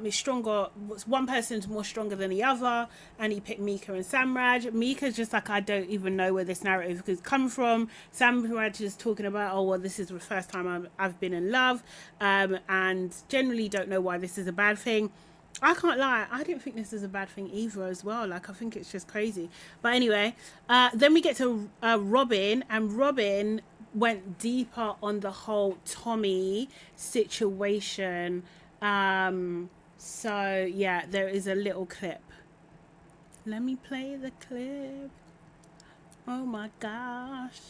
is stronger. One person's more stronger than the other, and he picked Mika and Samraj. Mika's just like, I don't even know where this narrative could come from. Samraj is talking about, oh well, this is the first time I've been in love, and generally don't know why this is a bad thing. I can't lie, I didn't think this is a bad thing either as well. Like, I think it's just crazy. But anyway, then we get to Robin, and Robin went deeper on the whole Tommy situation. So yeah, there is a little clip. Let me play the clip. Oh my gosh.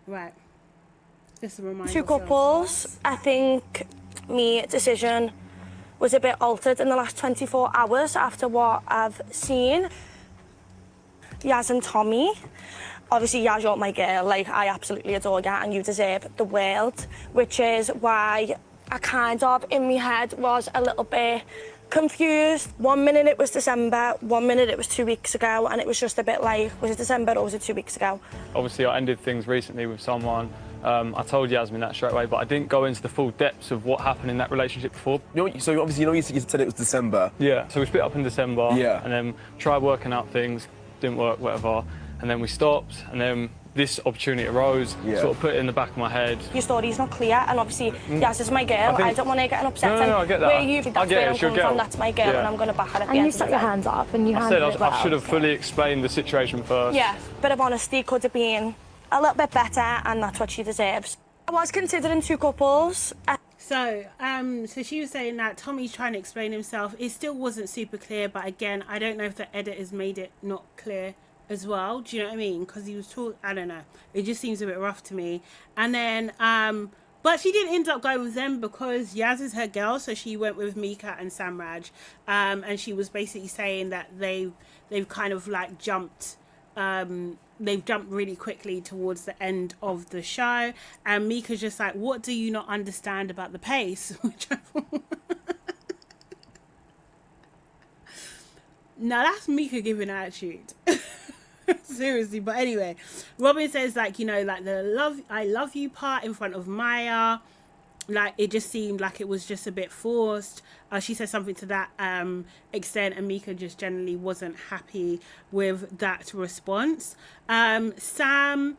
Right. Just a reminder. Two couples, I think my decision was a bit altered in the last 24 hours after what I've seen. Yaz and Tommy. Obviously, Yaz, you're my girl. Like, I absolutely adore you, and you deserve the world, which is why I kind of, in my head, was a little bit confused. 1 minute it was December, 1 minute it was 2 weeks ago, and it was just a bit like, was it December or was it 2 weeks ago? Obviously, I ended things recently with someone. I told Yasmin that straight away, but I didn't go into the full depths of what happened in that relationship before. You know, so obviously, you said it was December. Yeah, so we split up in December, yeah, and then tried working out things, didn't work, whatever, and then we stopped, and then this opportunity arose, sort of put it in the back of my head. Your story's not clear, and obviously, Yaz is my girl. I don't want to get upset. No, I get that. Where you've, that's where I'm coming from, that's my girl, and I'm going to back her at the end. And you stuck your hands up, and you handled it well. I should have fully explained the situation first. Yeah, bit of honesty could have been a little bit better, and that's what she deserves. I was considering two couples. So, so she was saying that Tommy's trying to explain himself. It still wasn't super clear, but again, I don't know if the editors made it not clear as well. Do you know what I mean? Because he was talking, I don't know. It just seems a bit rough to me. And then, but she didn't end up going with them because Yaz is her girl, so she went with Mika and Samraj. And she was basically saying that they've kind of like jumped. They've jumped really quickly towards the end of the show, and Mika's just like, what do you not understand about the pace? Which I thought... Now that's Mika giving attitude. Seriously. But anyway, Robin says, like, you know, like the I love you part in front of Maya, like it just seemed like it was just a bit forced. She said something to that extent, and Mika just generally wasn't happy with that response. Sam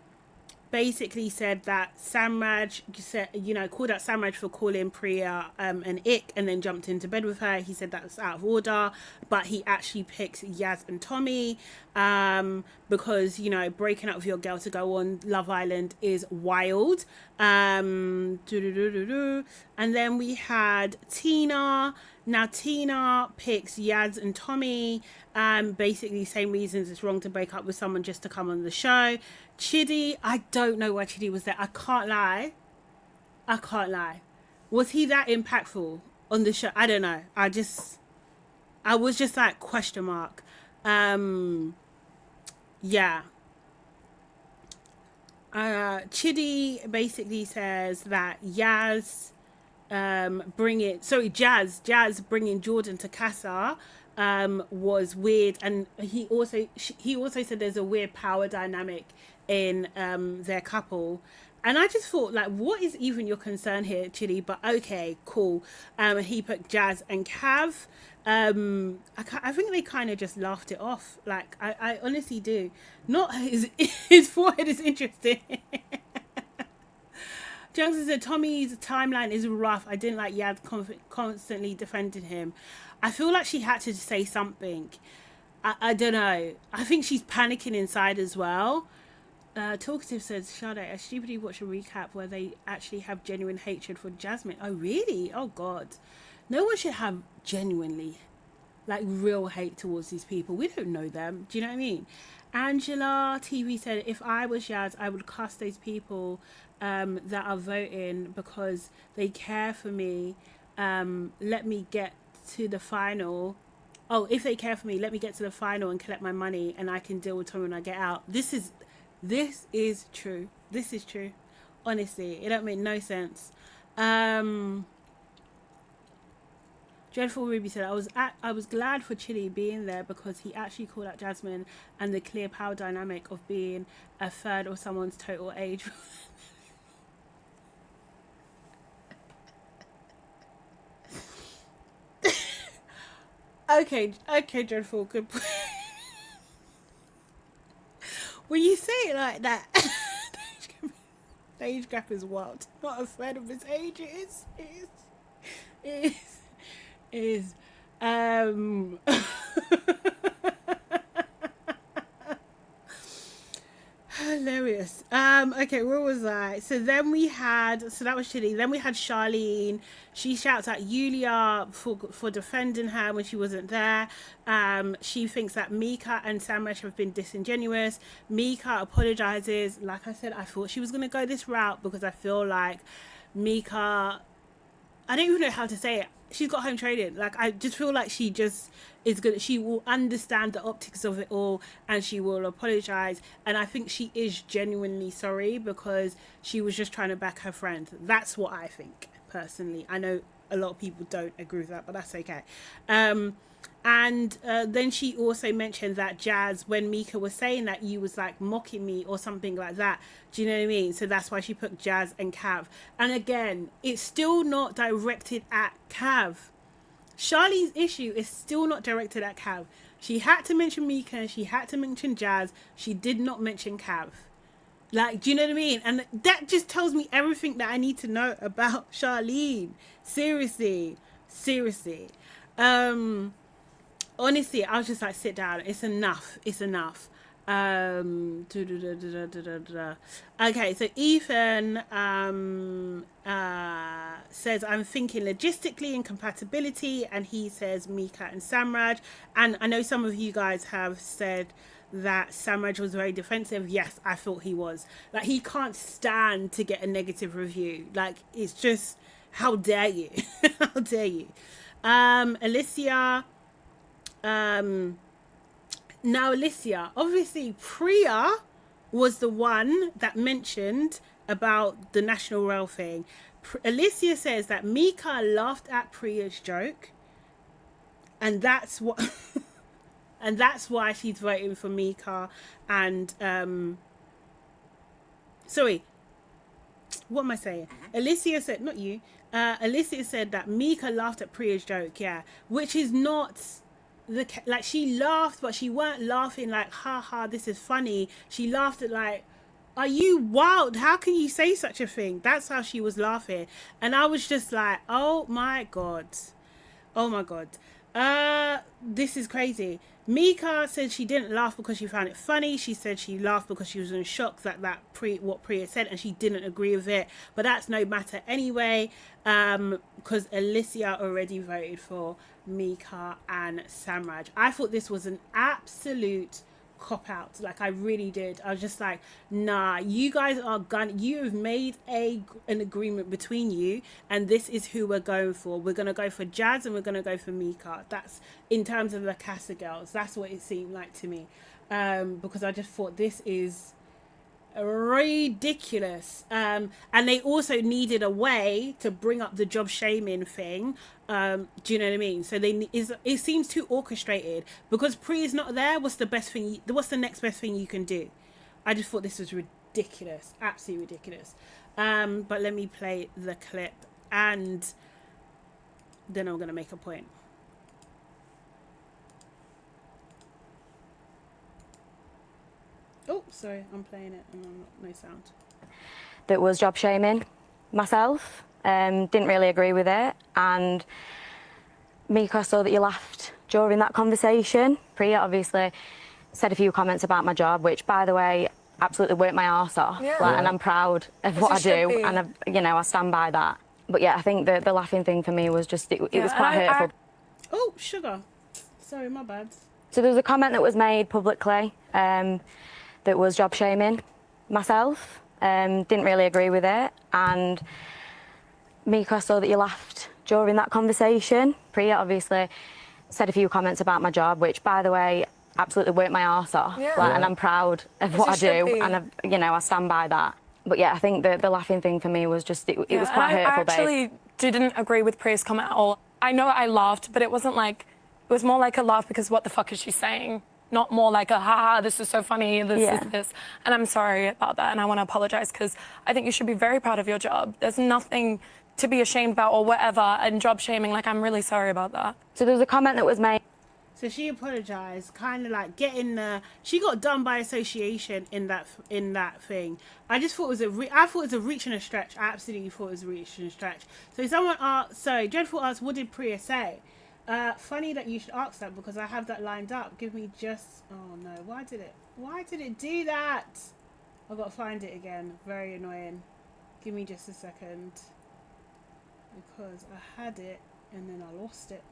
basically said that Samraj said, you know, called out Samraj for calling Priya an ick and then jumped into bed with her. He said that was out of order, but he actually picked Yaz and Tommy because, you know, breaking up with your girl to go on Love Island is wild. And then we had Tina. Now Tina picks Yaz and Tommy, basically same reasons it's wrong to break up with someone just to come on the show. Chidi, I don't know why Chidi was there. I can't lie. Was he that impactful on the show? I don't know. I was just like question mark. Yeah. Chidi basically says that Jazz bringing Jordan to Casa was weird, and he also said there's a weird power dynamic in their couple, and I just thought, like, what is even your concern here, Chidi? But okay, cool. He put Jazz and Cav. I think they kind of just laughed it off. Like, I honestly do. Not his forehead is interesting. Johnson said Tommy's timeline is rough. I didn't like Yaz constantly defending him. I feel like she had to say something. I don't know. I think she's panicking inside as well. Talkative says, Sade, I stupidly watched a recap where they actually have genuine hatred for Jasmine. Oh, really? Oh, God. No one should have genuinely, like, real hate towards these people. We don't know them. Do you know what I mean? Angela TV said, if I was Yaz, I would cast those people that are voting because they care for me. Let me get to the final. Oh, if they care for me, let me get to the final and collect my money, and I can deal with Tommy when I get out. This is true. This is true. Honestly, it don't make no sense. Dreadful Ruby said, I was glad for Chili being there because he actually called out Jasmine and the clear power dynamic of being a third of someone's total age. Okay, Dreadful, good point. When you say it like that, the age gap is wild. Not a third of his age, it is. Hilarious. Okay, where was I? So that was Chili. Then we had CHARLEEN. She shouts at Yulia for defending her when she wasn't there. She thinks that Mika and Samraj have been disingenuous. Mika apologizes. Like I said, I thought she was going to go this route because I feel like Mika, I don't even know how to say it. She's got home training. Like, I just feel like she just is good. She will understand the optics of it all and she will apologize. And I think she is genuinely sorry because she was just trying to back her friend. That's what I think, personally. I know a lot of people don't agree with that, but that's okay. And then she also mentioned that Jazz, when Mika was saying that, you was like mocking me or something like that. Do you know what I mean? So that's why she put Jazz and Cav. And again, it's still not directed at Cav. CHARLEEN's issue is still not directed at Cav. She had to mention Mika. She had to mention Jazz. She did not mention Cav. Like, do you know what I mean? And that just tells me everything that I need to know about CHARLEEN. Seriously. Honestly, I was just like, sit down. It's enough. Okay, so Ethan says, I'm thinking logistically and compatibility, and he says Mika and Samraj. And I know some of you guys have said that Samraj was very defensive. Yes, I thought he was. Like, he can't stand to get a negative review. Like, it's just, how dare you? How dare you? Alicia, now, Alicia, obviously Priya was the one that mentioned about the National Rail thing. Alicia says that Mika laughed at Priya's joke, and that's what, and that's why she's voting for Mika. And sorry, what am I saying? Alicia said, not you. Alicia said that Mika laughed at Priya's joke, yeah, which is not. Like, she laughed, but she weren't laughing like, ha ha, this is funny. She laughed at like, are you wild? How can you say such a thing? That's how she was laughing. And I was just like, oh my god, oh my god, this is crazy. Mika said she didn't laugh because she found it funny. She said she laughed because she was in shock that what Priya said, and she didn't agree with it. But that's no matter anyway, because Alicia already voted for Mika and Samraj. I thought this was an absolute cop out. Like, I really did. I was just like, nah, you guys are you have made an agreement between you, and this is who we're going for. We're gonna go for Jazz and we're gonna go for Mika. That's in terms of the Casa girls. That's what it seemed like to me, because I just thought this is ridiculous. And they also needed a way to bring up the job shaming thing. Do you know what I mean? So it seems too orchestrated, because Priya's not there. What's the next best thing you can do? I just thought this was ridiculous, absolutely ridiculous. But let me play the clip, and then I'm gonna make a point. Oh, sorry, I'm playing it and no sound. That was job shaming myself. Didn't really agree with it. And Mika, saw that you laughed during that conversation. Priya obviously said a few comments about my job, which, by the way, absolutely worked my arse off. Yeah. Like, and I'm proud of what I do, and I stand by that. But yeah, I think the laughing thing for me was just, it was quite hurtful. Oh, sugar. Sorry, my bad. So there was a comment that was made publicly that was job shaming myself. Didn't really agree with it. And Mika, saw that you laughed during that conversation. Priya obviously said a few comments about my job, which, by the way, absolutely worked my arse off. Yeah. Like, and I'm proud of what I do, and I stand by that. But yeah, I think the laughing thing for me was just, it was quite hurtful. I actually didn't agree with Priya's comment at all. I know I laughed, but it wasn't like, it was more like a laugh because what the fuck is she saying? Not more like a, ha, this is so funny, this is this. And I'm sorry about that, and I want to apologise, because I think you should be very proud of your job. There's nothing to be ashamed about or whatever, and job shaming, like, I'm really sorry about that. So there was a comment that was made. So she apologized, kind of like getting she got done by association in that thing. I just thought it was a reach and a stretch. I absolutely thought it was a reach and a stretch. So someone asked, so Dreadful asked, what did Priya say? Funny that you should ask that, because I have that lined up. Give me just, oh no, why did it do that? I've got to find it again. Very annoying. Give me just a second, because I had it and then I lost it.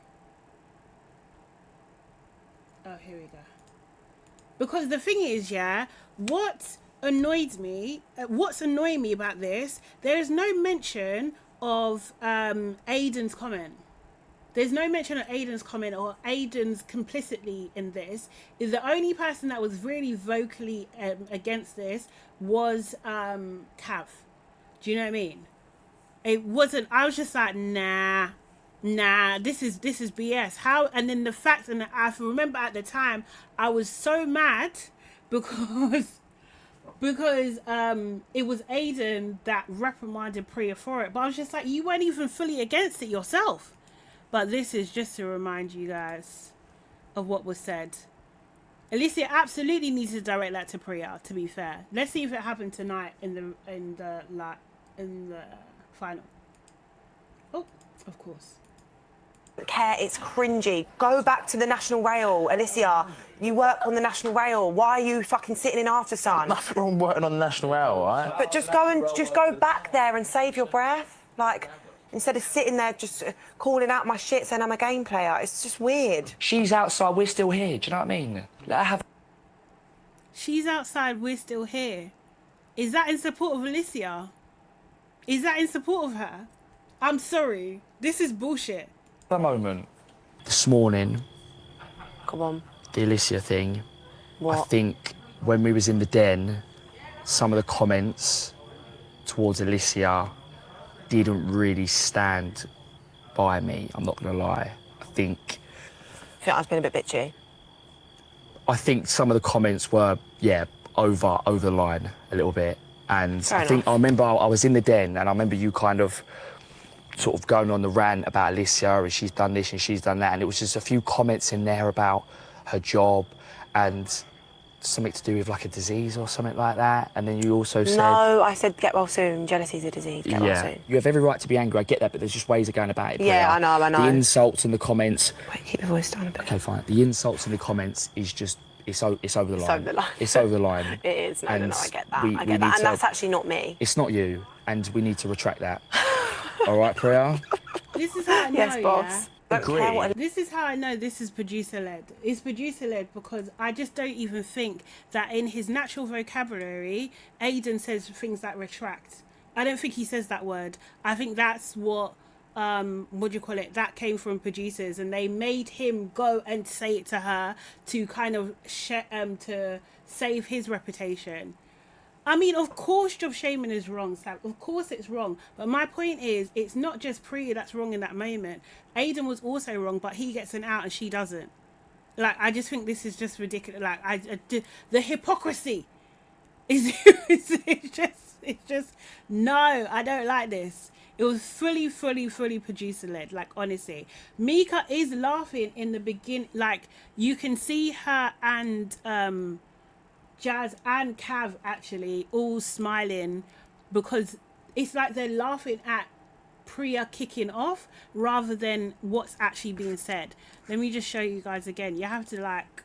Oh, here we go. Because the thing is, yeah, what's annoying me about this, there is no mention of Aiden's comment. There's no mention of Aiden's comment or Aiden's complicity in this. Is the only person that was really vocally against this was Cav. Do you know what I mean? It wasn't, I was just like, nah, this is BS. How? And then the fact, and I remember at the time I was so mad because it was Aiden that reprimanded Priya for it, but I was just like, you weren't even fully against it yourself. But this is just to remind you guys of what was said. Alicia absolutely needs to direct that to Priya, to be fair. Let's see if it happened tonight in the final. Oh, of course. Care, it's cringy. Go back to the National Rail, Alicia. You work on the National Rail. Why are you fucking sitting in after sun? Nothing wrong working on the National Rail, right? But just go back there and save your breath. Like, instead of sitting there just calling out my shit saying I'm a game player. It's just weird. She's outside, we're still here, do you know what I mean? Let her have... She's outside, we're still here. Is that in support of Alicia? Is that in support of her? I'm sorry. This is bullshit. A moment. This morning, Come on. the Alicia thing, What? I think when we was in the den, some of the comments towards Alicia didn't really stand by me, I'm not gonna lie. I think I've been a bit bitchy. I think some of the comments were, yeah, over the line a little bit. And Fair I think enough. I remember I was in the den and I remember you kind of sort of going on the rant about Alicia and she's done this and she's done that, and it was just a few comments in there about her job and something to do with like a disease or something like that. And then you also said... No, I said get well soon. Jealousy's a disease. Get well soon. You have every right to be angry, I get that, but there's just ways of going about it. Yeah, Priya. I know. The insults and the comments... Wait, keep your voice down a bit. OK, fine. The insults and the comments is just... It's over the line. It's over the line. It's over the line. It is. No, I get that. We I need get that. to- And that's actually not me. It's not you, and we need to retract that. All right, Priya? This is how I know, Yes, boss. yeah? Don't Agree. care what This is how I know this is producer-led. It's producer-led because I just don't even think that in his natural vocabulary, Aiden says things like retract. I don't think he says that word. I think that's what that came from producers, and they made him go and say it to her to kind of to save his reputation. I mean, of course job shaming is wrong, Sam. Of course it's wrong. But my point is, it's not just Priya that's wrong in that moment. Aiden was also wrong, but he gets an out and she doesn't. Like, I just think this is just ridiculous. Like, the hypocrisy is it's just, no, I don't like this. It was fully producer-led, like, honestly. Mika is laughing in the beginning. Like, you can see her and Jazz and Cav actually all smiling because it's like they're laughing at Priya kicking off rather than what's actually being said. Let me just show you guys again. You have to, like...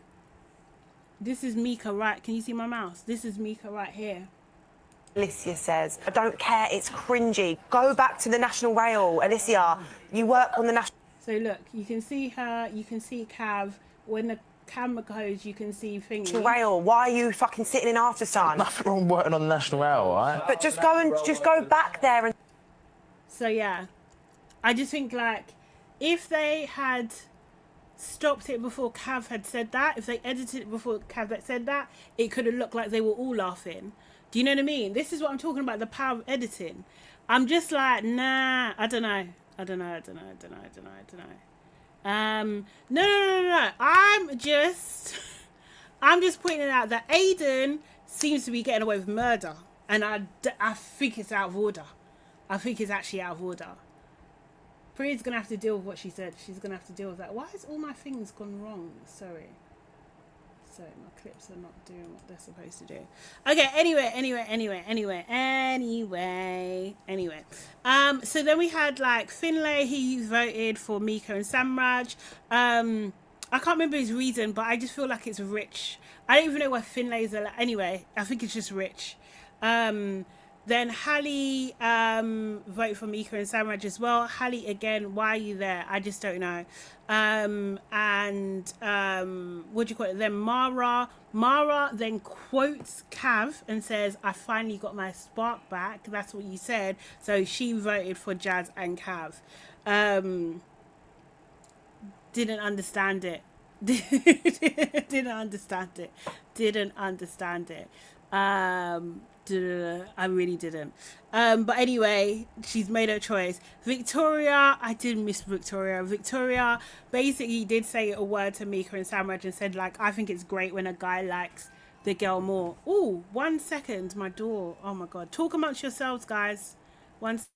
This is Mika, right? Can you see my mouse? This is Mika right here. Alicia says. I don't care, it's cringy. Go back to the National Rail, Alicia. You work on the National... So look, you can see her, you can see Cav. When the camera goes, you can see Thingy. Rail. Why are you fucking sitting in after sun? Nothing wrong working on the National Rail, right? But just go back there and... So yeah, I just think, like, if they had stopped it before Cav had said that, if they edited it before Cav had said that, it could have looked like they were all laughing. Do you know what I mean? This is what I'm talking about, the power of editing. I'm just like, nah, I don't know. No. I'm just pointing out that Aiden seems to be getting away with murder. And I think it's out of order. I think it's actually out of order. Priya's going to have to deal with what she said. She's going to have to deal with that. Why has all my things gone wrong? Sorry, my clips are not doing what they're supposed to do. Okay, anyway. So then we had, like, Finlay. He voted for Mika and Samraj. I can't remember his reason, but I just feel like it's rich. I don't even know why Finlay's anyway. I think it's just rich. Then Hallie voted for Mika and Samraj as well. Hallie, again, why are you there? I just don't know. What do you call it? Then Mara then quotes Cav and says, I finally got my spark back. That's what you said. So she voted for Jazz and Cav. Didn't understand it. Didn't understand it. I really didn't. But anyway, she's made her choice. Victoria, I did miss Victoria. Victoria basically did say a word to Mika and Samraj and said, like, I think it's great when a guy likes the girl more. Oh, 1 second, my door. Oh my God. Talk amongst yourselves, guys. 1 second.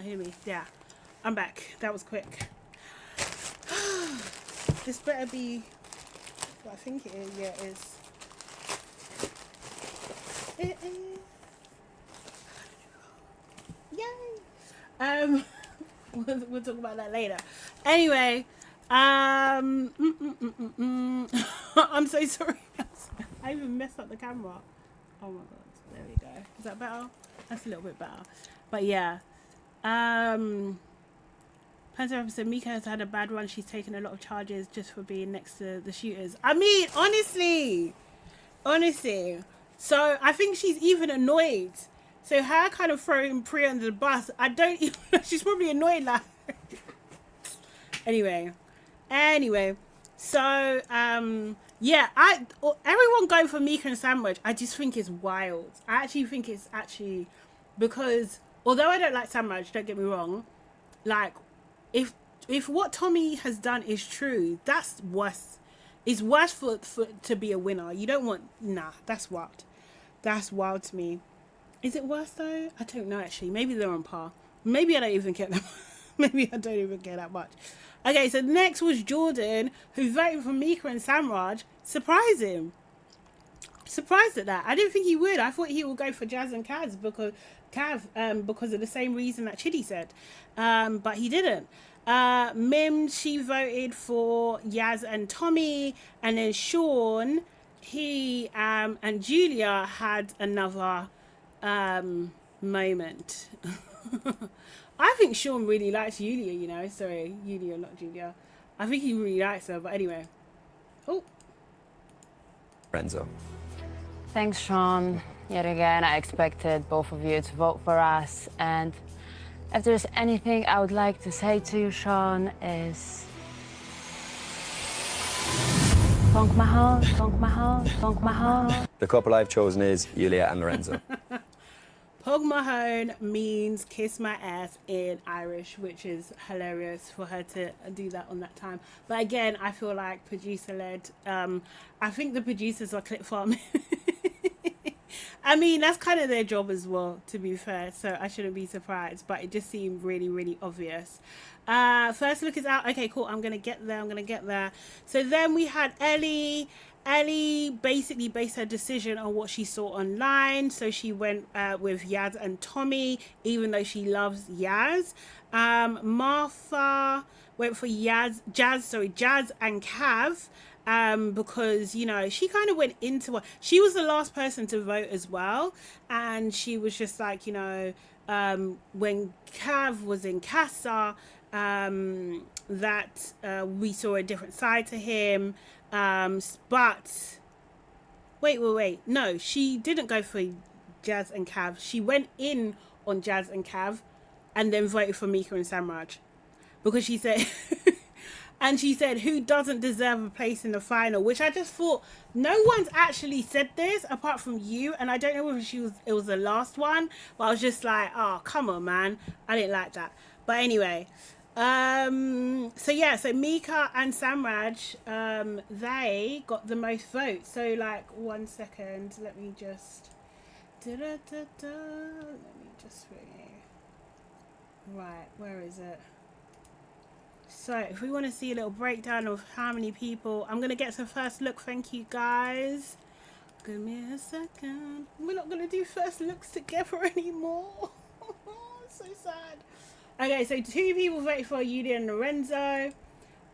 hear me. Yeah, I'm back. That was quick. This better be what I think it is. Yeah, it is. It is. Yay! We'll talk about that later. Anyway, I'm so sorry. I even messed up the camera. Oh my god, there we go. Is that better? That's a little bit better. But yeah. Panther said Mika has had a bad one. She's taken a lot of charges just for being next to the shooters. I mean, honestly. So I think she's even annoyed. So her kind of throwing Priya under the bus, I don't even know. She's probably annoyed like Anyway. So yeah, everyone going for Mika and Samraj, I just think it's wild. I actually think it's because although I don't like Samraj, don't get me wrong, like if what Tommy has done is true, that's worse. It's worse for to be a winner. You don't want that's wild. That's wild to me. Is it worse though? I don't know actually. Maybe they're on par. Maybe I don't even get that. Maybe I don't even care that much. Okay, so next was Jordan, who voted for Mika and Samraj. Surprised at that. I didn't think he would. I thought he would go for Jazz and Cav because of the same reason that Chidi said. But he didn't. Mim, she voted for Yaz and Tommy, and then Sean, he and Julia had another moment. I think Sean really likes Julia, you know. Sorry, Julia, not Julia. I think he really likes her, but anyway. Oh. Renzo. Thanks, Sean. Yet again, I expected both of you to vote for us. And if there's anything I would like to say to you, Sean, is... Bonk my hole, bonk my hole, bonk my hole. The couple I've chosen is Julia and Lorenzo. Pog Mahone means kiss my ass in Irish, which is hilarious for her to do that on that time. But again, I feel like producer-led. I think the producers are clip farming. I mean, that's kind of their job as well, to be fair, so I shouldn't be surprised, but it just seemed really, really obvious. First look is out. Okay, cool. I'm going to get there. So then we had Ellie. Ellie basically based her decision on what she saw online. So she went with Yaz and Tommy, even though she loves Yaz. Martha went for Jazz and Cav. Because, you know, she kind of went into it. She was the last person to vote as well. And she was just like, you know, when Cav was in Casa, that we saw a different side to him. But wait. No, she didn't go for Jazz and Cav. She went in on Jazz and Cav and then voted for Mika and Samraj. Because she said... And she said, who doesn't deserve a place in the final? Which I just thought, no one's actually said this apart from you. And I don't know if it was the last one. But I was just like, oh, come on, man. I didn't like that. But anyway. So yeah, so Mika and Samraj, they got the most votes. So like, 1 second. Let me just... Let me just... Right, where is it? So if we want to see a little breakdown of how many people, I'm going to get to first look. Thank you guys. Give me a second. We're not going to do first looks together anymore. So sad. Okay, so 2 people voted for Julia and Lorenzo.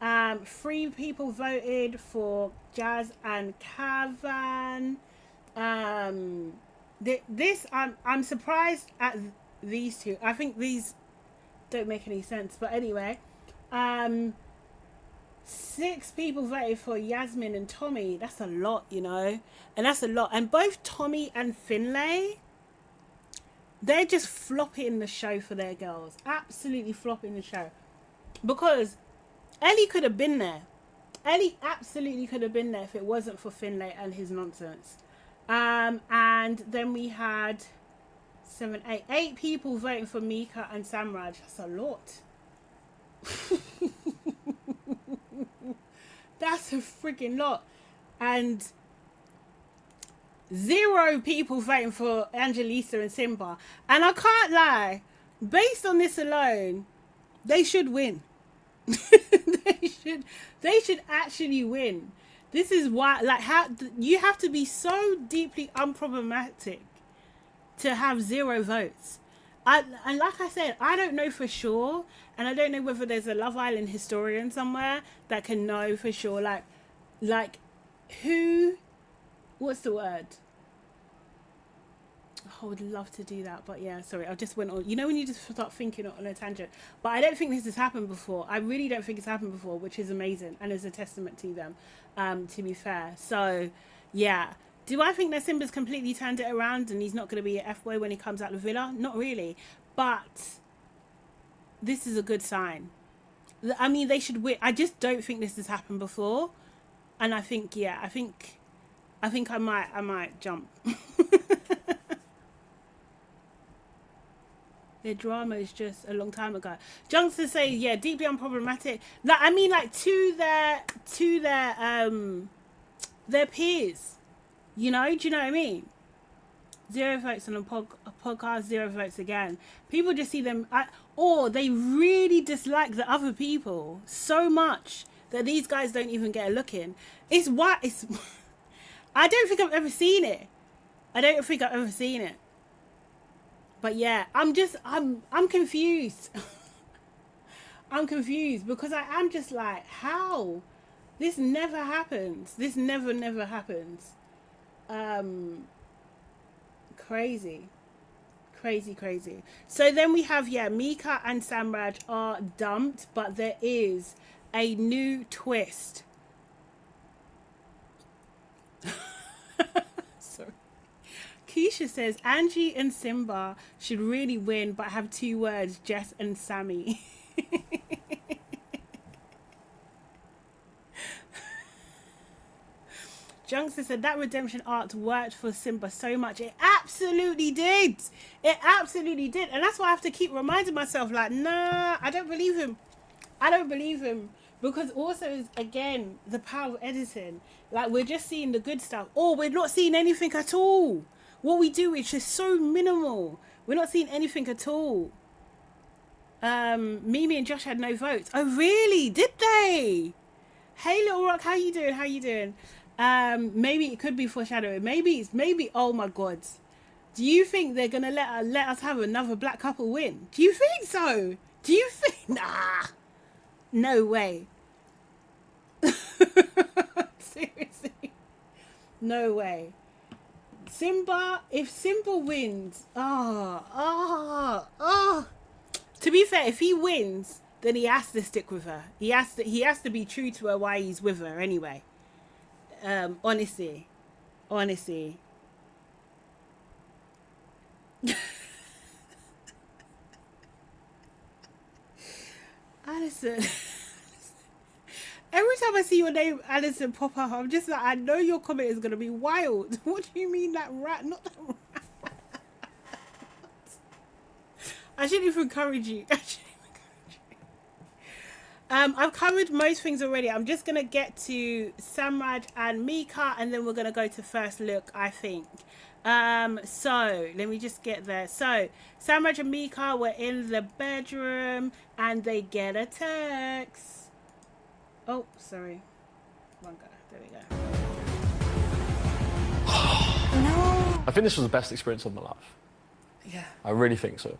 3 people voted for Jazz and Cavan. I'm surprised at these 2. I think these don't make any sense, but anyway. 6 people voted for Yasmin and Tommy. That's a lot, you know. And that's a lot. And both Tommy and Finlay, they're just flopping the show for their girls. Absolutely flopping the show. Because Ellie could have been there. Ellie absolutely could have been there if it wasn't for Finlay and his nonsense. And then we had 8 people voting for Mika and Samraj. That's a lot. That's a freaking lot. And 0 people voting for Angelista and Simba. And I can't lie, based on this alone, they should win. they should actually win. This is why, like, how you have to be so deeply unproblematic to have 0 votes. And like I said, I don't know for sure, and I don't know whether there's a Love Island historian somewhere that can know for sure, like who, what's the word? I would love to do that, but yeah, sorry, I just went on. You know when you just start thinking on a tangent? But I don't think this has happened before. I really don't think it's happened before, which is amazing and is a testament to them, to be fair. So, yeah. Do I think that Simba's completely turned it around and he's not going to be an F-boy when he comes out of the villa? Not really. But this is a good sign. I mean, they should win. I just don't think this has happened before. And I think, yeah, I think I might jump. Their drama is just a long time ago. Junks say, yeah, deeply unproblematic. Like, I mean, like to their peers. You know, do you know what I mean? 0 votes on a podcast, 0 votes again. People just see them, or they really dislike the other people so much that these guys don't even get a look in. It's I don't think I've ever seen it. But yeah, I'm confused. I'm confused because I am just like, how? This never happens. This never happens. Crazy. So then we have, yeah, Mika and Samraj are dumped, but there is a new twist. Sorry. Keisha says Angie and Simba should really win, but have 2 words, Jess and Sammy. Junkster said that redemption arc worked for Simba so much. It absolutely did. And that's why I have to keep reminding myself, like, nah, I don't believe him. Because also, again, the power of editing. Like, we're just seeing the good stuff. Or we're not seeing anything at all. What we do is just so minimal. We're not seeing anything at all. Mimi and Josh had no votes. Oh, really? Did they? Hey, Little Rock, how you doing? Maybe it could be foreshadowing. Maybe, oh my God. Do you think they're going to let us have another black couple win? Do you think so? Nah. No way. Seriously. No way. Simba, if Simba wins, to be fair, if he wins, then he has to stick with her. He has to be true to her while he's with her anyway. Honestly. Alison. Every time I see your name, Alison, pop up, I'm just like, I know your comment is going to be wild. What do you mean that rat? Not that rat. I shouldn't even encourage you. I've covered most things already. I'm just going to get to Samraj and Mika, and then we're going to go to first look, I think. So let me just get there. So Samraj and Mika were in the bedroom and they get a text. Oh, sorry. Wrong guy. There we go. No. I think this was the best experience of my life. Yeah. I really think so.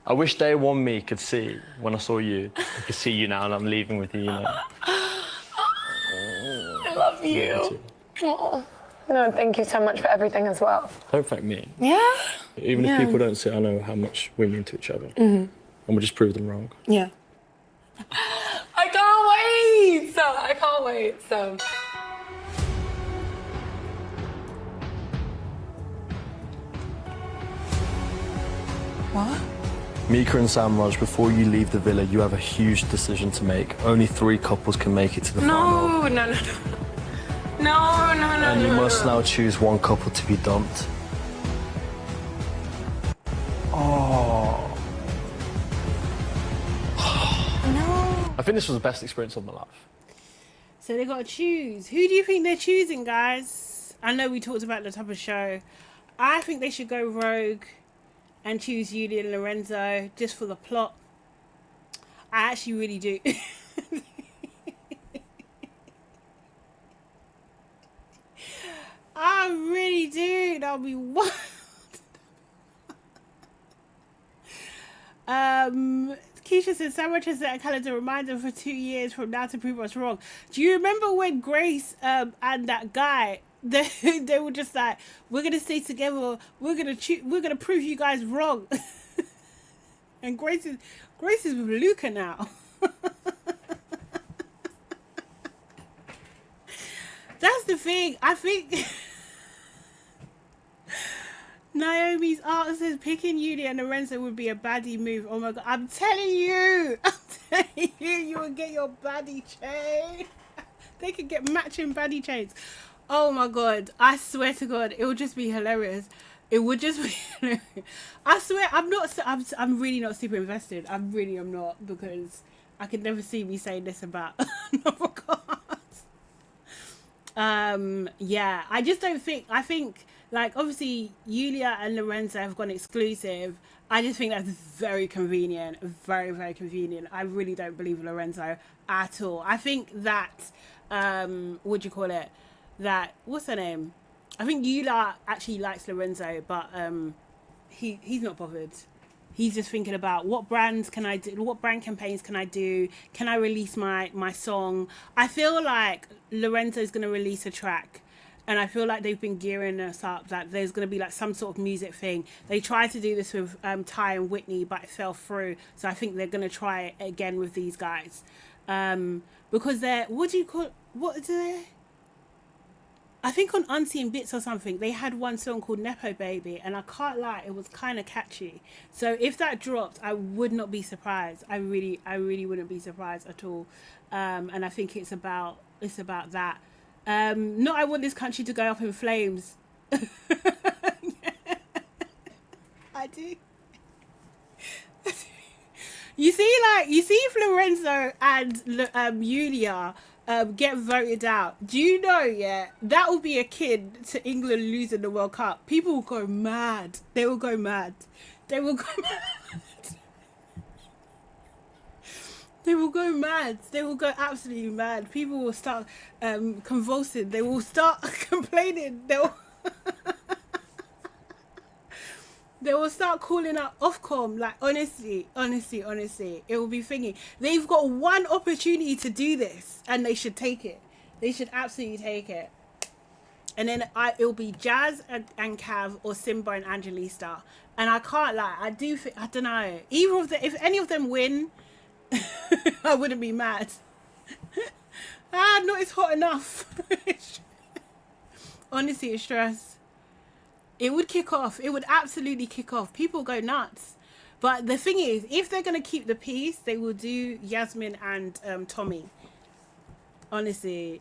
I wish day one me could see when I saw you. I could see you now and I'm leaving with you, you know. I love you. Oh. No, thank you so much for everything as well. Don't thank me. Yeah? Even if people don't see it, I know how much we mean to each other. Mm-hmm. And we'll just prove them wrong. Yeah. I can't wait. So. What? Mika and Samraj, before you leave the villa, you have a huge decision to make. Only 3 couples can make it to the final. No. And you must now choose one couple to be dumped. Oh. No. I think this was the best experience of my life. So they got to choose. Who do you think they're choosing, guys? I know we talked about the type of show. I think they should go rogue. and choose Julia and Lorenzo just for the plot. I actually really do. I really do. That'll be wild. Keisha says Samraj has set a calendar reminder for 2 years from now to prove us wrong. Do you remember when Grace and that guy, they were just like, we're gonna stay together, we're gonna prove you guys wrong. And Grace is with Luca now. That's the thing. I think Naomi's art says picking Yulia and Lorenzo would be a baddie move. Oh my god, I'm telling you, you would get your baddie chain. They could get matching baddie chains. Oh my god, I swear to god, it would just be hilarious. It would just be hilarious. I swear, I'm really not super invested. I really am not, because I could never see me saying this about another card. Yeah, I just don't think, I think, like, obviously Yulia and Lorenzo have gone exclusive. I just think that's very convenient, very, very convenient. I really don't believe Lorenzo at all. I think that, what do you call it, that, what's her name, I think Yulia actually likes Lorenzo, but he's not bothered. He's just thinking about what brands can I do, what brand campaigns can I do, can I release my song. I feel like Lorenzo's going to release a track, and I feel like they've been gearing us up that there's going to be like some sort of music thing. They tried to do this with Ty and Whitney, but it fell through, so I think they're going to try it again with these guys, because they're, what do they, I think on Unseen Bits or something, they had one song called Nepo Baby, and I can't lie, it was kind of catchy. So if that dropped, I would not be surprised. I really wouldn't be surprised at all. And I think it's about that. Not I want this country to go up in flames. I do. You see if Lorenzo and Yulia get voted out, do you know, yeah, that will be akin to England losing the World Cup. People will go mad. They will go mad. They will go mad. They will go mad. They will go absolutely mad. People will start convulsing. They will start complaining. They will start calling out Ofcom. Like, honestly, it will be thingy. They've got one opportunity to do this, and they should take it. They should absolutely take it. And then it'll be Jazz and Cav, or Simba and Angelista. And I can't lie, I do think, I don't know, either of them, if any of them win, I wouldn't be mad. Not it's hot enough. Honestly, it's stress. It would kick off. It would absolutely kick off. People go nuts. But the thing is, if they're going to keep the peace, they will do Yasmin and Tommy. Honestly.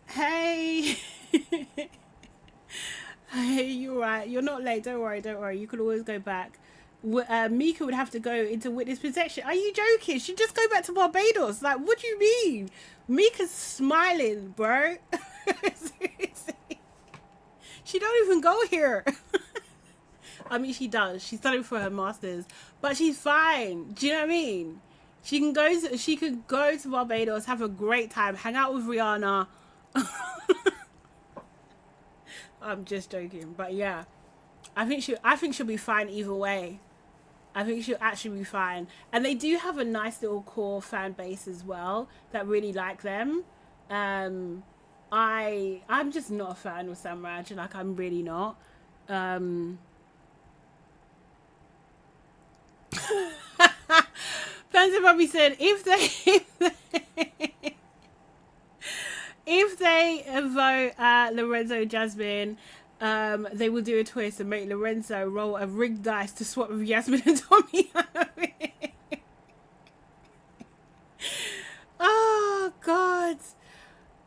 Hey. Hey, you're right. You're not late. Don't worry. You could always go back. Mika would have to go into witness protection. Are you joking? She'd just go back to Barbados. Like, what do you mean? Mika's smiling, bro. Seriously. She don't even go here. I mean, she does. She's studying for her masters, but she's fine. Do you know what I mean? She could go to Barbados, have a great time, hang out with Rihanna. I'm just joking, but yeah, I think she'll be fine either way. I think she'll actually be fine, and they do have a nice little core fan base as well that really like them. I'm just not a fan of Samraj. Like, I'm really not. Fancy Bobby said if they vote Lorenzo and Jasmine, they will do a twist and make Lorenzo roll a rigged dice to swap with Yasmin and Tommy. Oh god.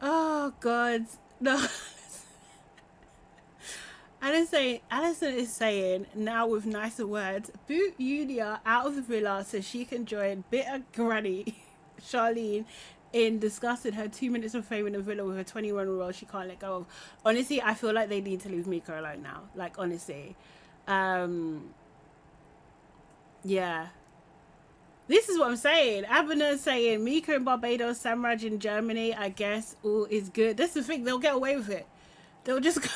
Oh god, no. Alison is saying, now with nicer words, boot Yulia out of the villa so she can join bitter granny CHARLEEN in discussing her 2 minutes of fame in the villa with a 21-year-old she can't let go of. Honestly, I feel like they need to leave Mika alone now. Like, honestly. Yeah. This is what I'm saying. Abner's saying Mika in Barbados, Samraj in Germany, I guess all is good. That's the thing, they'll get away with it. They'll just go.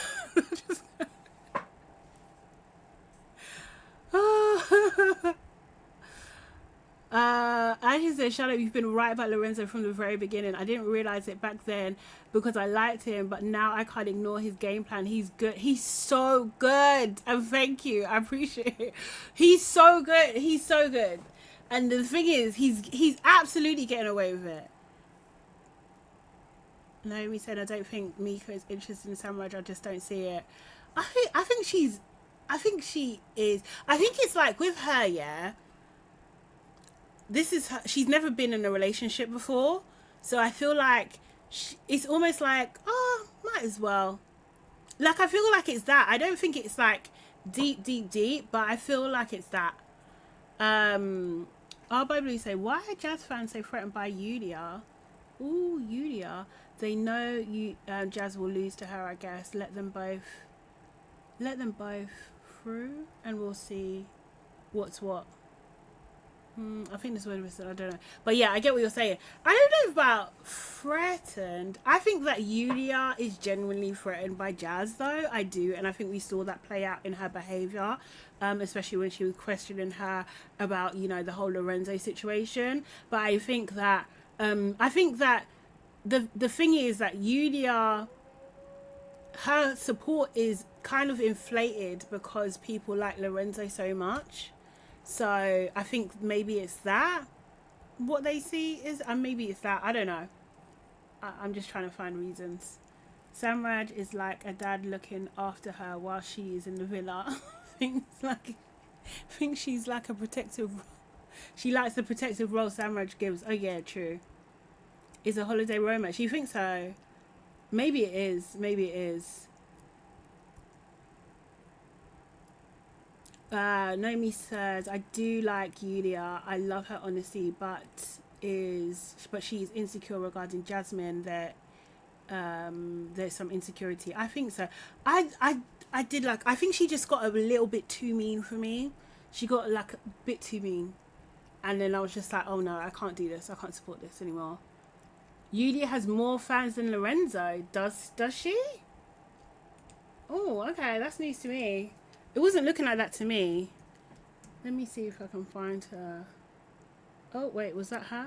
Ashley said, shut up, you've been right about Lorenzo from the very beginning. I didn't realise it back then because I liked him, but now I can't ignore his game plan. He's good. He's so good. And thank you. I appreciate it. He's so good. He's so good. And the thing is, he's absolutely getting away with it. Naomi said, I don't think Mika is interested in Samraj. I just don't see it. I think she is. I think it's like with her, yeah. This is her, she's never been in a relationship before, so I feel like it's almost like, oh, might as well. Like, I feel like it's that. I don't think it's like deep, but I feel like it's that. Our Bible say, why are Jazz fans so threatened by Yulia? Ooh, Yulia. They know Jazz will lose to her, I guess. Let them both through, and we'll see what's what. I think this word was, I don't know, but yeah, I get what you're saying. I don't know about threatened. I think that Yulia is genuinely threatened by Jazz, though. I do, and I think we saw that play out in her behaviour, especially when she was questioning her about, you know, the whole Lorenzo situation. But I think that the thing is that Yulia, her support is kind of inflated because people like Lorenzo so much. So I think maybe it's that what they see is, and maybe it's that, I don't know. I'm just trying to find reasons. Samraj is like a dad looking after her while she is in the villa. think she's like a protective. She likes the protective role Samraj gives. Oh yeah, true. Is a holiday romance? You think so? Maybe it is. Maybe it is. Naomi says, I do like Yulia. I love her honesty, but she's insecure regarding Jasmine. There's some insecurity. I think so. I think she just got a little bit too mean for me. She got like a bit too mean, and then I was just like, oh no, I can't do this. I can't support this anymore. Yulia has more fans than Lorenzo. Does she? Oh, okay, that's news to me. It wasn't looking like that to me. Let me see if I can find her. Oh, wait, was that her?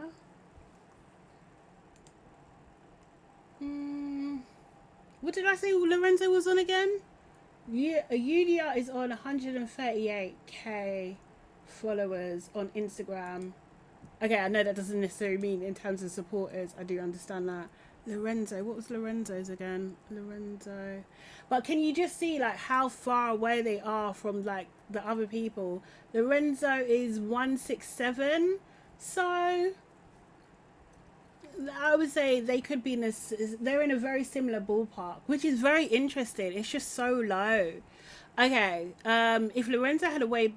What did I say Lorenzo was on again? Yeah, Yulia is on 138k followers on Instagram. Okay, I know that doesn't necessarily mean in terms of supporters. I do understand that. Lorenzo, what was Lorenzo's again? Lorenzo. But can you just see like how far away they are from like the other people? Lorenzo is 167, so I would say they could be they're in a very similar ballpark, which is very interesting. It's just so low. Okay, if Lorenzo had a way,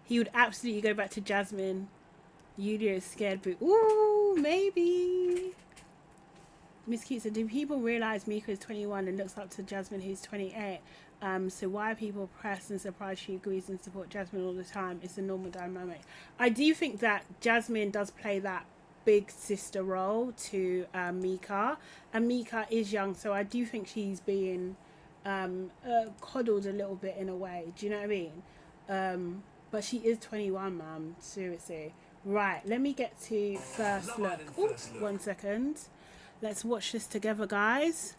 he would absolutely go back to Jasmine. Yulia is scared, but ooh, maybe. Miss Keats said, do people realise Mika is 21 and looks up to Jasmine who's 28? So why are people pressed and surprised she agrees and support Jasmine all the time? It's a normal dynamic. I do think that Jasmine does play that big sister role to Mika, and Mika is young, so I do think she's being coddled a little bit in a way. Do you know what I mean? But she is 21, man. Seriously. Right, let me get to first look. Ooh, 1 second. Let's watch this together, guys.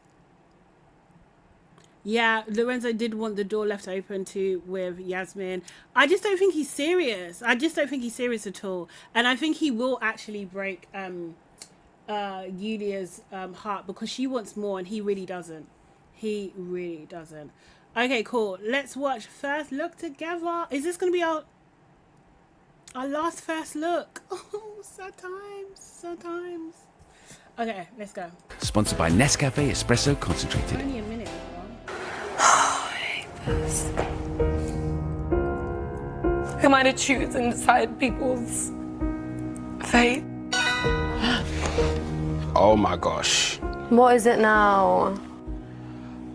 Yeah, Lorenzo did want the door left open with Yasmin. I just don't think he's serious. I just don't think he's serious at all. And I think he will actually break Yulia's heart because she wants more and he really doesn't. He really doesn't. Okay, cool. Let's watch first look together. Is this going to be our last first look? Oh, sad times. Sad times. Okay, let's go. Sponsored by Nescafe Espresso Concentrated. Only a minute. I hate this. Am I to choose and decide people's fate? Oh my gosh. What is it now?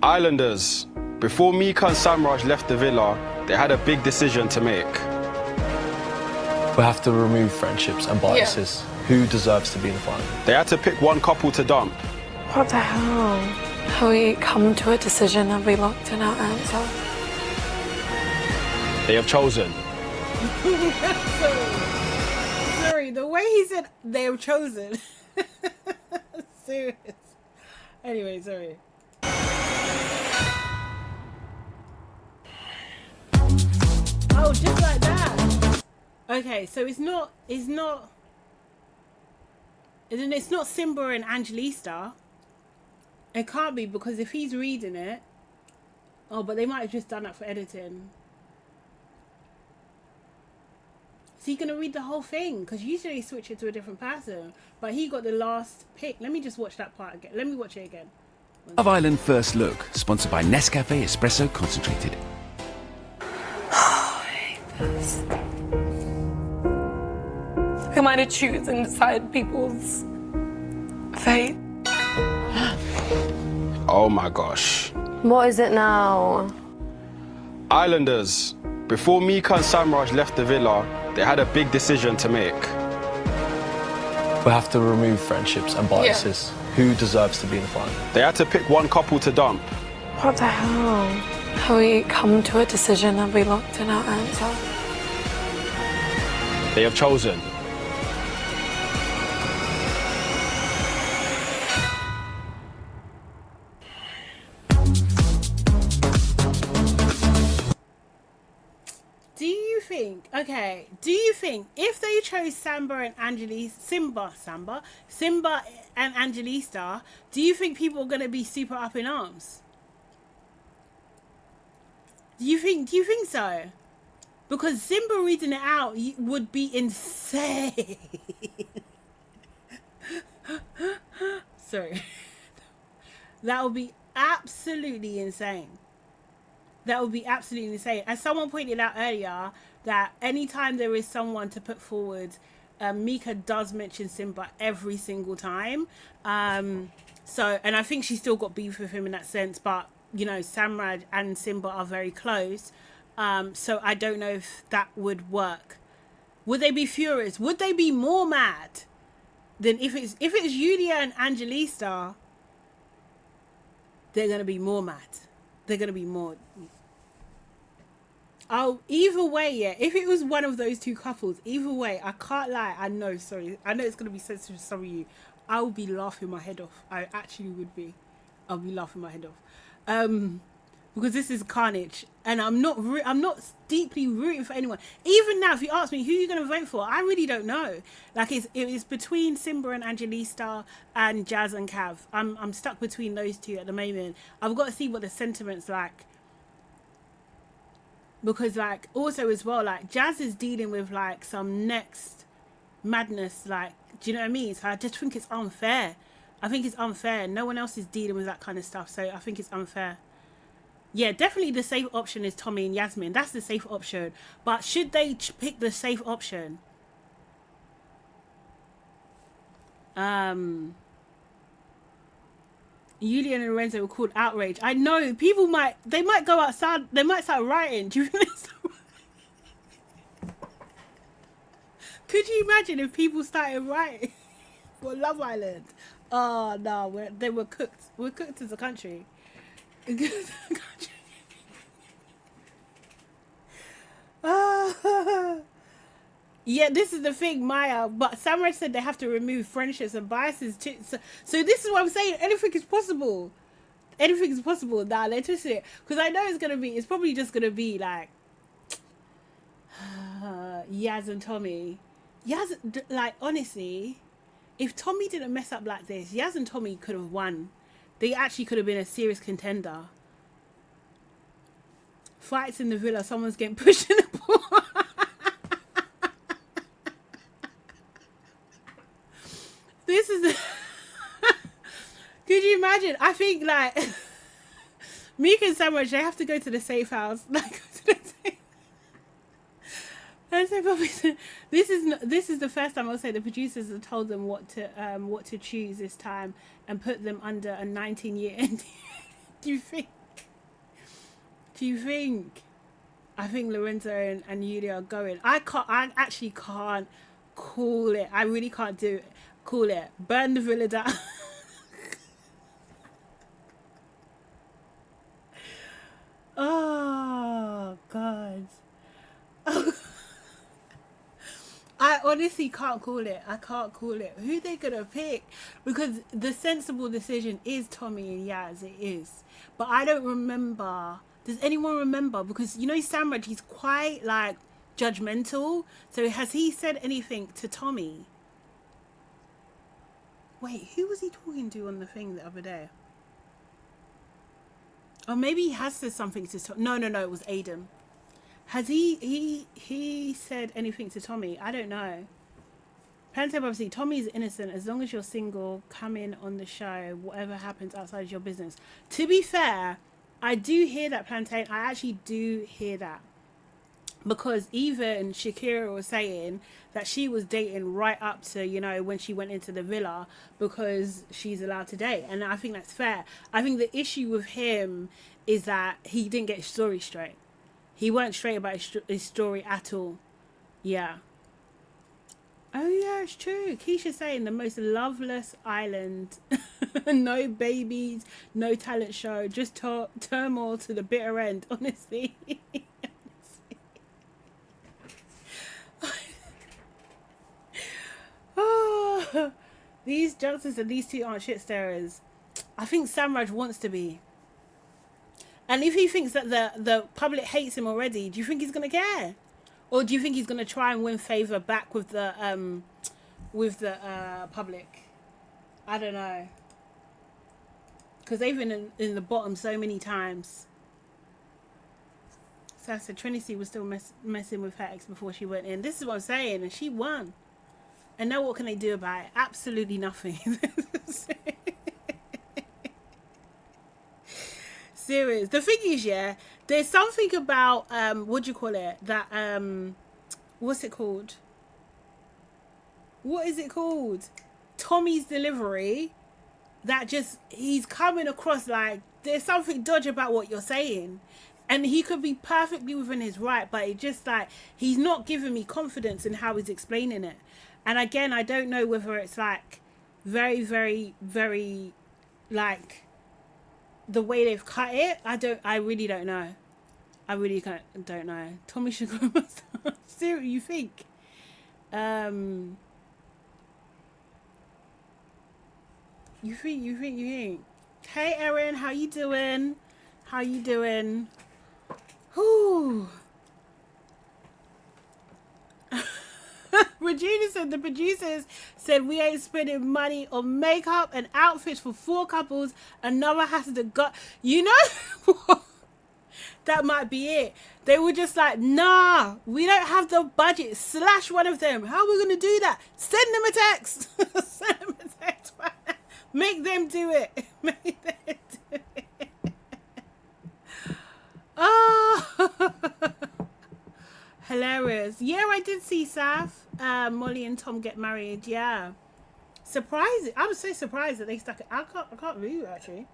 Islanders. Before Mika and Samraj left the villa, they had a big decision to make. We have to remove friendships and biases. Who deserves to be in the final? They had to pick one couple to dump. What the hell? Have we come to a decision? Have we locked in our answer? They have chosen. Sorry, the way he said they have chosen. Serious. Anyway, sorry. Oh, just like that. Okay, so it's not Simba and Angelista. It can't be, because if he's reading it, oh, but they might have just done that for editing. Is he gonna read the whole thing? Because usually they switch it to a different person, but he got the last pick. Let me just watch that part again. Let me watch it again. Love Island First Look, sponsored by Nescafe Espresso Concentrated. I hate this. Who am I to choose and decide people's fate? Oh my gosh. What is it now? Islanders. Before Mika and Samraj left the villa, they had a big decision to make. We have to remove friendships and biases. Who deserves to be in the final? They had to pick one couple to dump. What the hell? Have we come to a decision? Have we locked in our answer? They have chosen. Do you think if they chose Simba and Angelista, do you think people are going to be super up in arms? Do you think so? Because Simba reading it out would be insane. Sorry. That would be absolutely insane. That would be absolutely insane. As someone pointed out earlier, that anytime there is someone to put forward, Mika does mention Simba every single time. So, and I think she's still got beef with him in that sense, but, you know, Samraj and Simba are very close. So I don't know if that would work. Would they be furious? Would they be more mad than if it's Yulia and Angelista? They're going to be more mad. They're going to be more... Oh, either way, yeah. If it was one of those two couples, either way, I can't lie. I know it's going to be sensitive to some of you. I would be laughing my head off. I actually would be. I'll be laughing my head off. Because this is carnage. And I'm not deeply rooting for anyone. Even now, if you ask me, who are you going to vote for? I really don't know. Like, it's between Simba and Angelista and Jazz and Cav. I'm stuck between those two at the moment. I've got to see what the sentiment's like. Because, like, also as well, like, Jazz is dealing with, like, some next madness, like, do you know what I mean? So I just think it's unfair. I think it's unfair. No one else is dealing with that kind of stuff, so I think it's unfair. Yeah, definitely the safe option is Tommy and Yasmin. That's the safe option. But should they pick the safe option? Julian and Lorenzo were called outrage. I know people might go outside. They might start rioting. Do you think Could you imagine if people started rioting for Love Island? Oh no, they were cooked. We're cooked as a country. Yeah, this is the thing, Maya. But Samraj said they have to remove friendships and biases too. So this is what I'm saying. Anything is possible. Anything is possible. Nah, let's twist it. Because I know it's probably just gonna be like Yaz and Tommy. Yaz, like, honestly, if Tommy didn't mess up like this, Yaz and Tommy could have won. They actually could have been a serious contender. Fights in the villa, someone's getting pushed in the pool. This is could you imagine? I think, like, Mika and Samraj, they have to go to the safe house. Like, and so probably, this is the first time I'll say the producers have told them what to choose this time and put them under a 19-year NDA. Do you think? I think Lorenzo and Yulia are going. I actually can't call it. I really can't call it. Burn the villa down. Oh God. I honestly can't call it. I can't call it. Who they gonna pick? Because the sensible decision is Tommy and Yaz. It is. But I don't remember. Does anyone remember? Because you know Samraj, he's quite like judgmental. So has he said anything to Tommy? Wait, who was he talking to on the thing the other day? Or maybe he has said something to Tommy. No, it was Aiden. Has he said anything to Tommy? I don't know. Plantain obviously, Tommy is innocent. As long as you're single, come in on the show. Whatever happens outside is your business. To be fair, I do hear that, Plantain. I actually do hear that. Because even Shakira was saying that she was dating right up to, you know, when she went into the villa because she's allowed to date. And I think that's fair. I think the issue with him is that he didn't get his story straight. He weren't straight about his story at all. Yeah. Oh, yeah, it's true. Keisha's saying the most loveless island. No babies, no talent show, just turmoil to the bitter end, honestly. Oh, these youngsters and these two aren't shit stirrers. I think Samraj wants to be. And if he thinks that the public hates him already, do you think he's gonna care? Or do you think he's gonna try and win favour back with the public? I don't know. Because they've been in the bottom so many times. So I said Trinity was still messing with her ex before she went in. This is what I'm saying, and she won. And now what can they do about it? Absolutely nothing. Serious. The thing is, yeah, there's something about what do you call it? That what's it called? What is it called? Tommy's delivery. That just he's coming across like there's something dodgy about what you're saying. And he could be perfectly within his right, but it just like he's not giving me confidence in how he's explaining it. And again, I don't know whether it's like very, very, very like the way they've cut it. I really don't know. I really don't know. Tommy should go. See what you think. You think. Hey Erin, how you doing? How you doing? Whew. Regina said the producers said we ain't spending money on makeup and outfits for 4 couples. Another has to go. You know what? That might be it. They were just like, nah, we don't have the budget. Slash one of them. How are we going to do that? Send them a text. Send them a text. Make them do it. Make them do it. Oh. Hilarious. Yeah, I did see Saf. Molly and Tom get married. Yeah. Surprising. I was so surprised that they stuck it. I can't believe it, actually.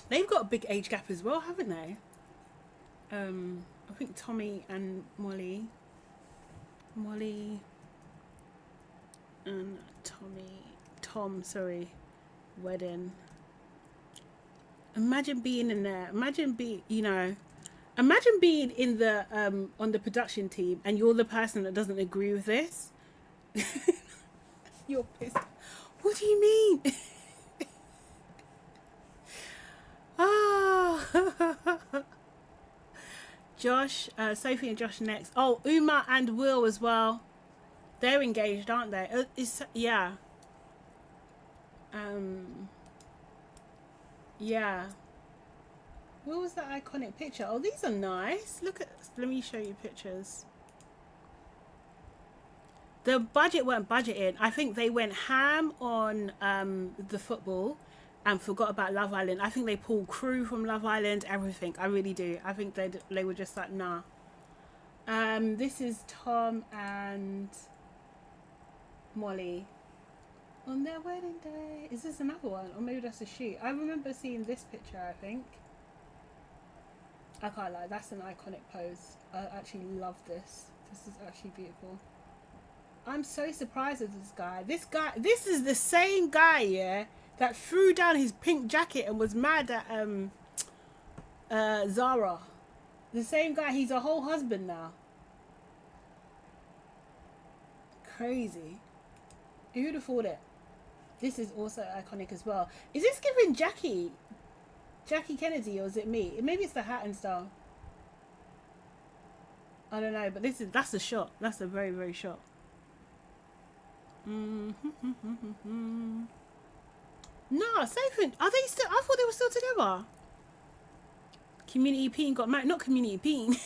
They've got a big age gap as well, haven't they? I think Tommy and Molly and Tom, sorry, wedding. Imagine being in there. Imagine being in the on the production team and you're the person that doesn't agree with this. You're pissed. What do you mean? Josh, Sophie and Josh next. Oh, Uma and Will as well. They're engaged, aren't they? Yeah. Yeah. What was that iconic picture? Oh, these are nice. Look at. Let me show you pictures. The budget weren't budgeted. I think they went ham on the football and forgot about Love Island. I think they pulled crew from Love Island, everything. I really do. I think they were just like, nah. This is Tom and Molly on their wedding day. Is this another one? Or maybe that's a shoot. I remember seeing this picture, I think. I can't lie, that's an iconic pose. I actually love this. This is actually beautiful. I'm so surprised at this guy. This is the same guy, yeah, that threw down his pink jacket and was mad at Zara. The same guy, he's a whole husband now. Crazy. Who'd have thought it? This is also iconic as well. Is this giving Jackie Kennedy, or is it me? Maybe it's the hat and stuff. I don't know, but that's a shot. That's a very, very shot. No, Safe. Are they still? I thought they were still together. Community Peen got married. Not Community Peen.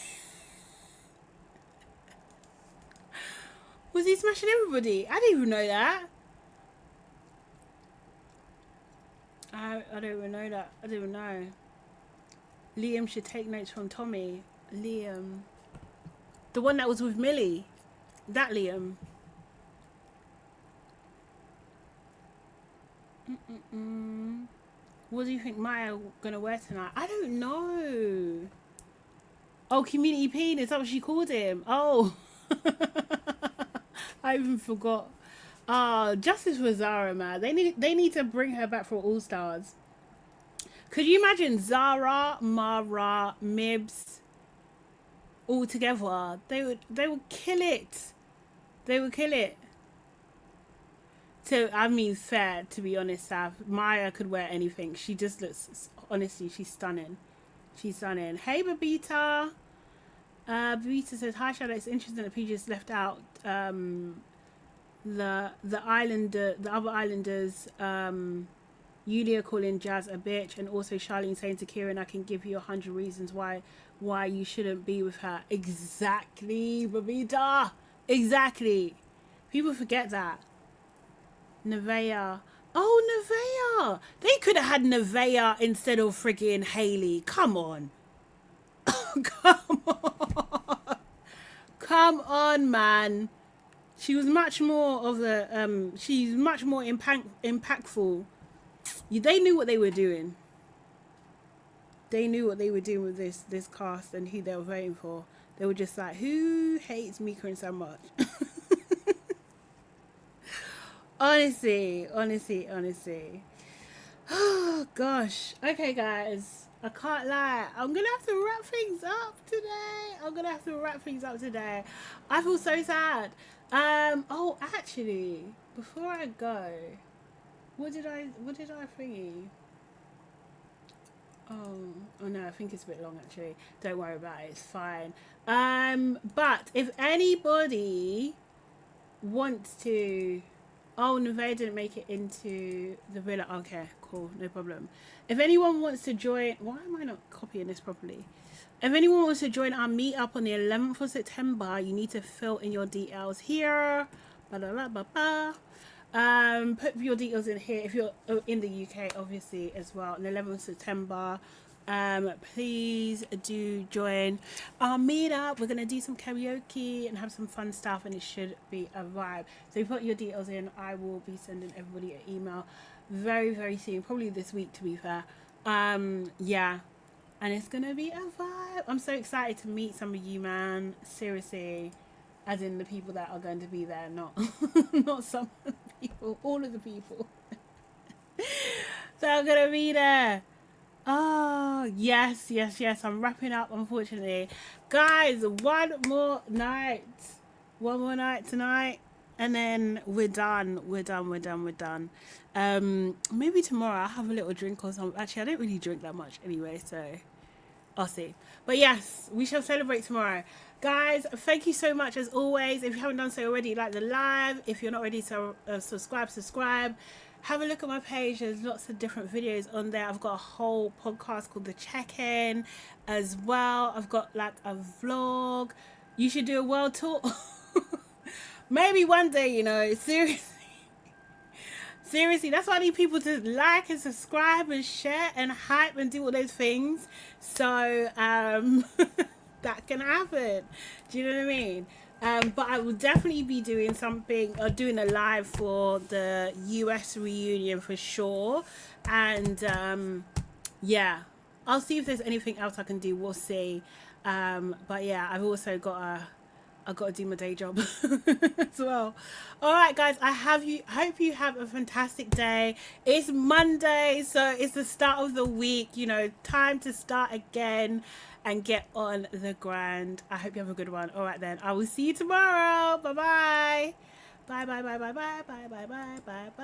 Was he smashing everybody? I didn't even know that. I don't even know that. I don't even know. Liam should take notes from Tommy. Liam. The one that was with Millie. That Liam. What do you think Maya gonna wear tonight? I don't know. Oh, Community Peen, is that what she called him? Oh. I even forgot. Justice for Zara, man. They need to bring her back for All Stars. Could you imagine Zara, Mara, Mibs all together? They would kill it. They would kill it. So I mean, fair, to be honest, Sav. Maya could wear anything. She just looks, honestly, she's stunning. She's stunning. Hey, Babita. Babita says, hi, Shadow. It's interesting that PJ's left out the other islanders, Yulia calling Jazz a bitch, and also Charlene saying to Kieran, I can give you 100 reasons why you shouldn't be with her. Exactly, Babita. Exactly. People forget that. Nevaeh. Oh, Nevaeh. They could have had Nevaeh instead of friggin' Hailey. Come on. Come on. Come on, man. She was much more of the she's much more impactful. They knew what they were doing. They knew what they were doing with this cast and who they were voting for. They were just like, who hates Mika and Samraj? Honestly. Oh gosh. Okay, guys. I can't lie. I'm gonna have to wrap things up today. I feel so sad. Oh, actually, before I go, what did I thingy? Oh no, I think it's a bit long actually. Don't worry about it. It's fine. But if anybody wants to. Oh, Nevaeh didn't make it into the villa. Okay, cool, no problem. If anyone wants to join, why am I not copying this properly? If anyone wants to join our meetup on the 11th of September, you need to fill in your details here. Put your details in here if you're in the UK, obviously, as well. On the 11th of September, please do join our meetup. We're gonna do some karaoke and have some fun stuff, and it should be a vibe. So you put your details in. I will be sending everybody an email very, very soon, probably this week, to be fair. Yeah, and it's gonna be a vibe. I'm so excited to meet some of you, man. Seriously, as in the people that are going to be there, not not some of the people, all of the people that are gonna be there. Oh, yes. I'm wrapping up, unfortunately. Guys, one more night tonight. And then we're done. Maybe tomorrow I'll have a little drink or something. Actually, I don't really drink that much anyway, so I'll see. But yes, we shall celebrate tomorrow. Guys, thank you so much as always. If you haven't done so already, like the live. If you're not ready to subscribe. Have a look at my page. There's lots of different videos on there. I've got a whole podcast called The Check-In as well. I've got like a vlog. You should do a world tour. Maybe one day, you know. Seriously, that's why I need people to like and subscribe and share and hype and do all those things. So that can happen. Do you know what I mean? But I will definitely be doing something or doing a live for the US reunion for sure. And yeah, I'll see if there's anything else I can do. We'll see. But yeah, I've also got to do my day job as well. All right, guys, hope you have a fantastic day. It's Monday, so it's the start of the week, you know, time to start again and get on the grind. I hope you have a good one. All right, then, I will see you tomorrow. Bye-bye. Bye, bye, bye, bye, bye, bye, bye, bye, bye, bye.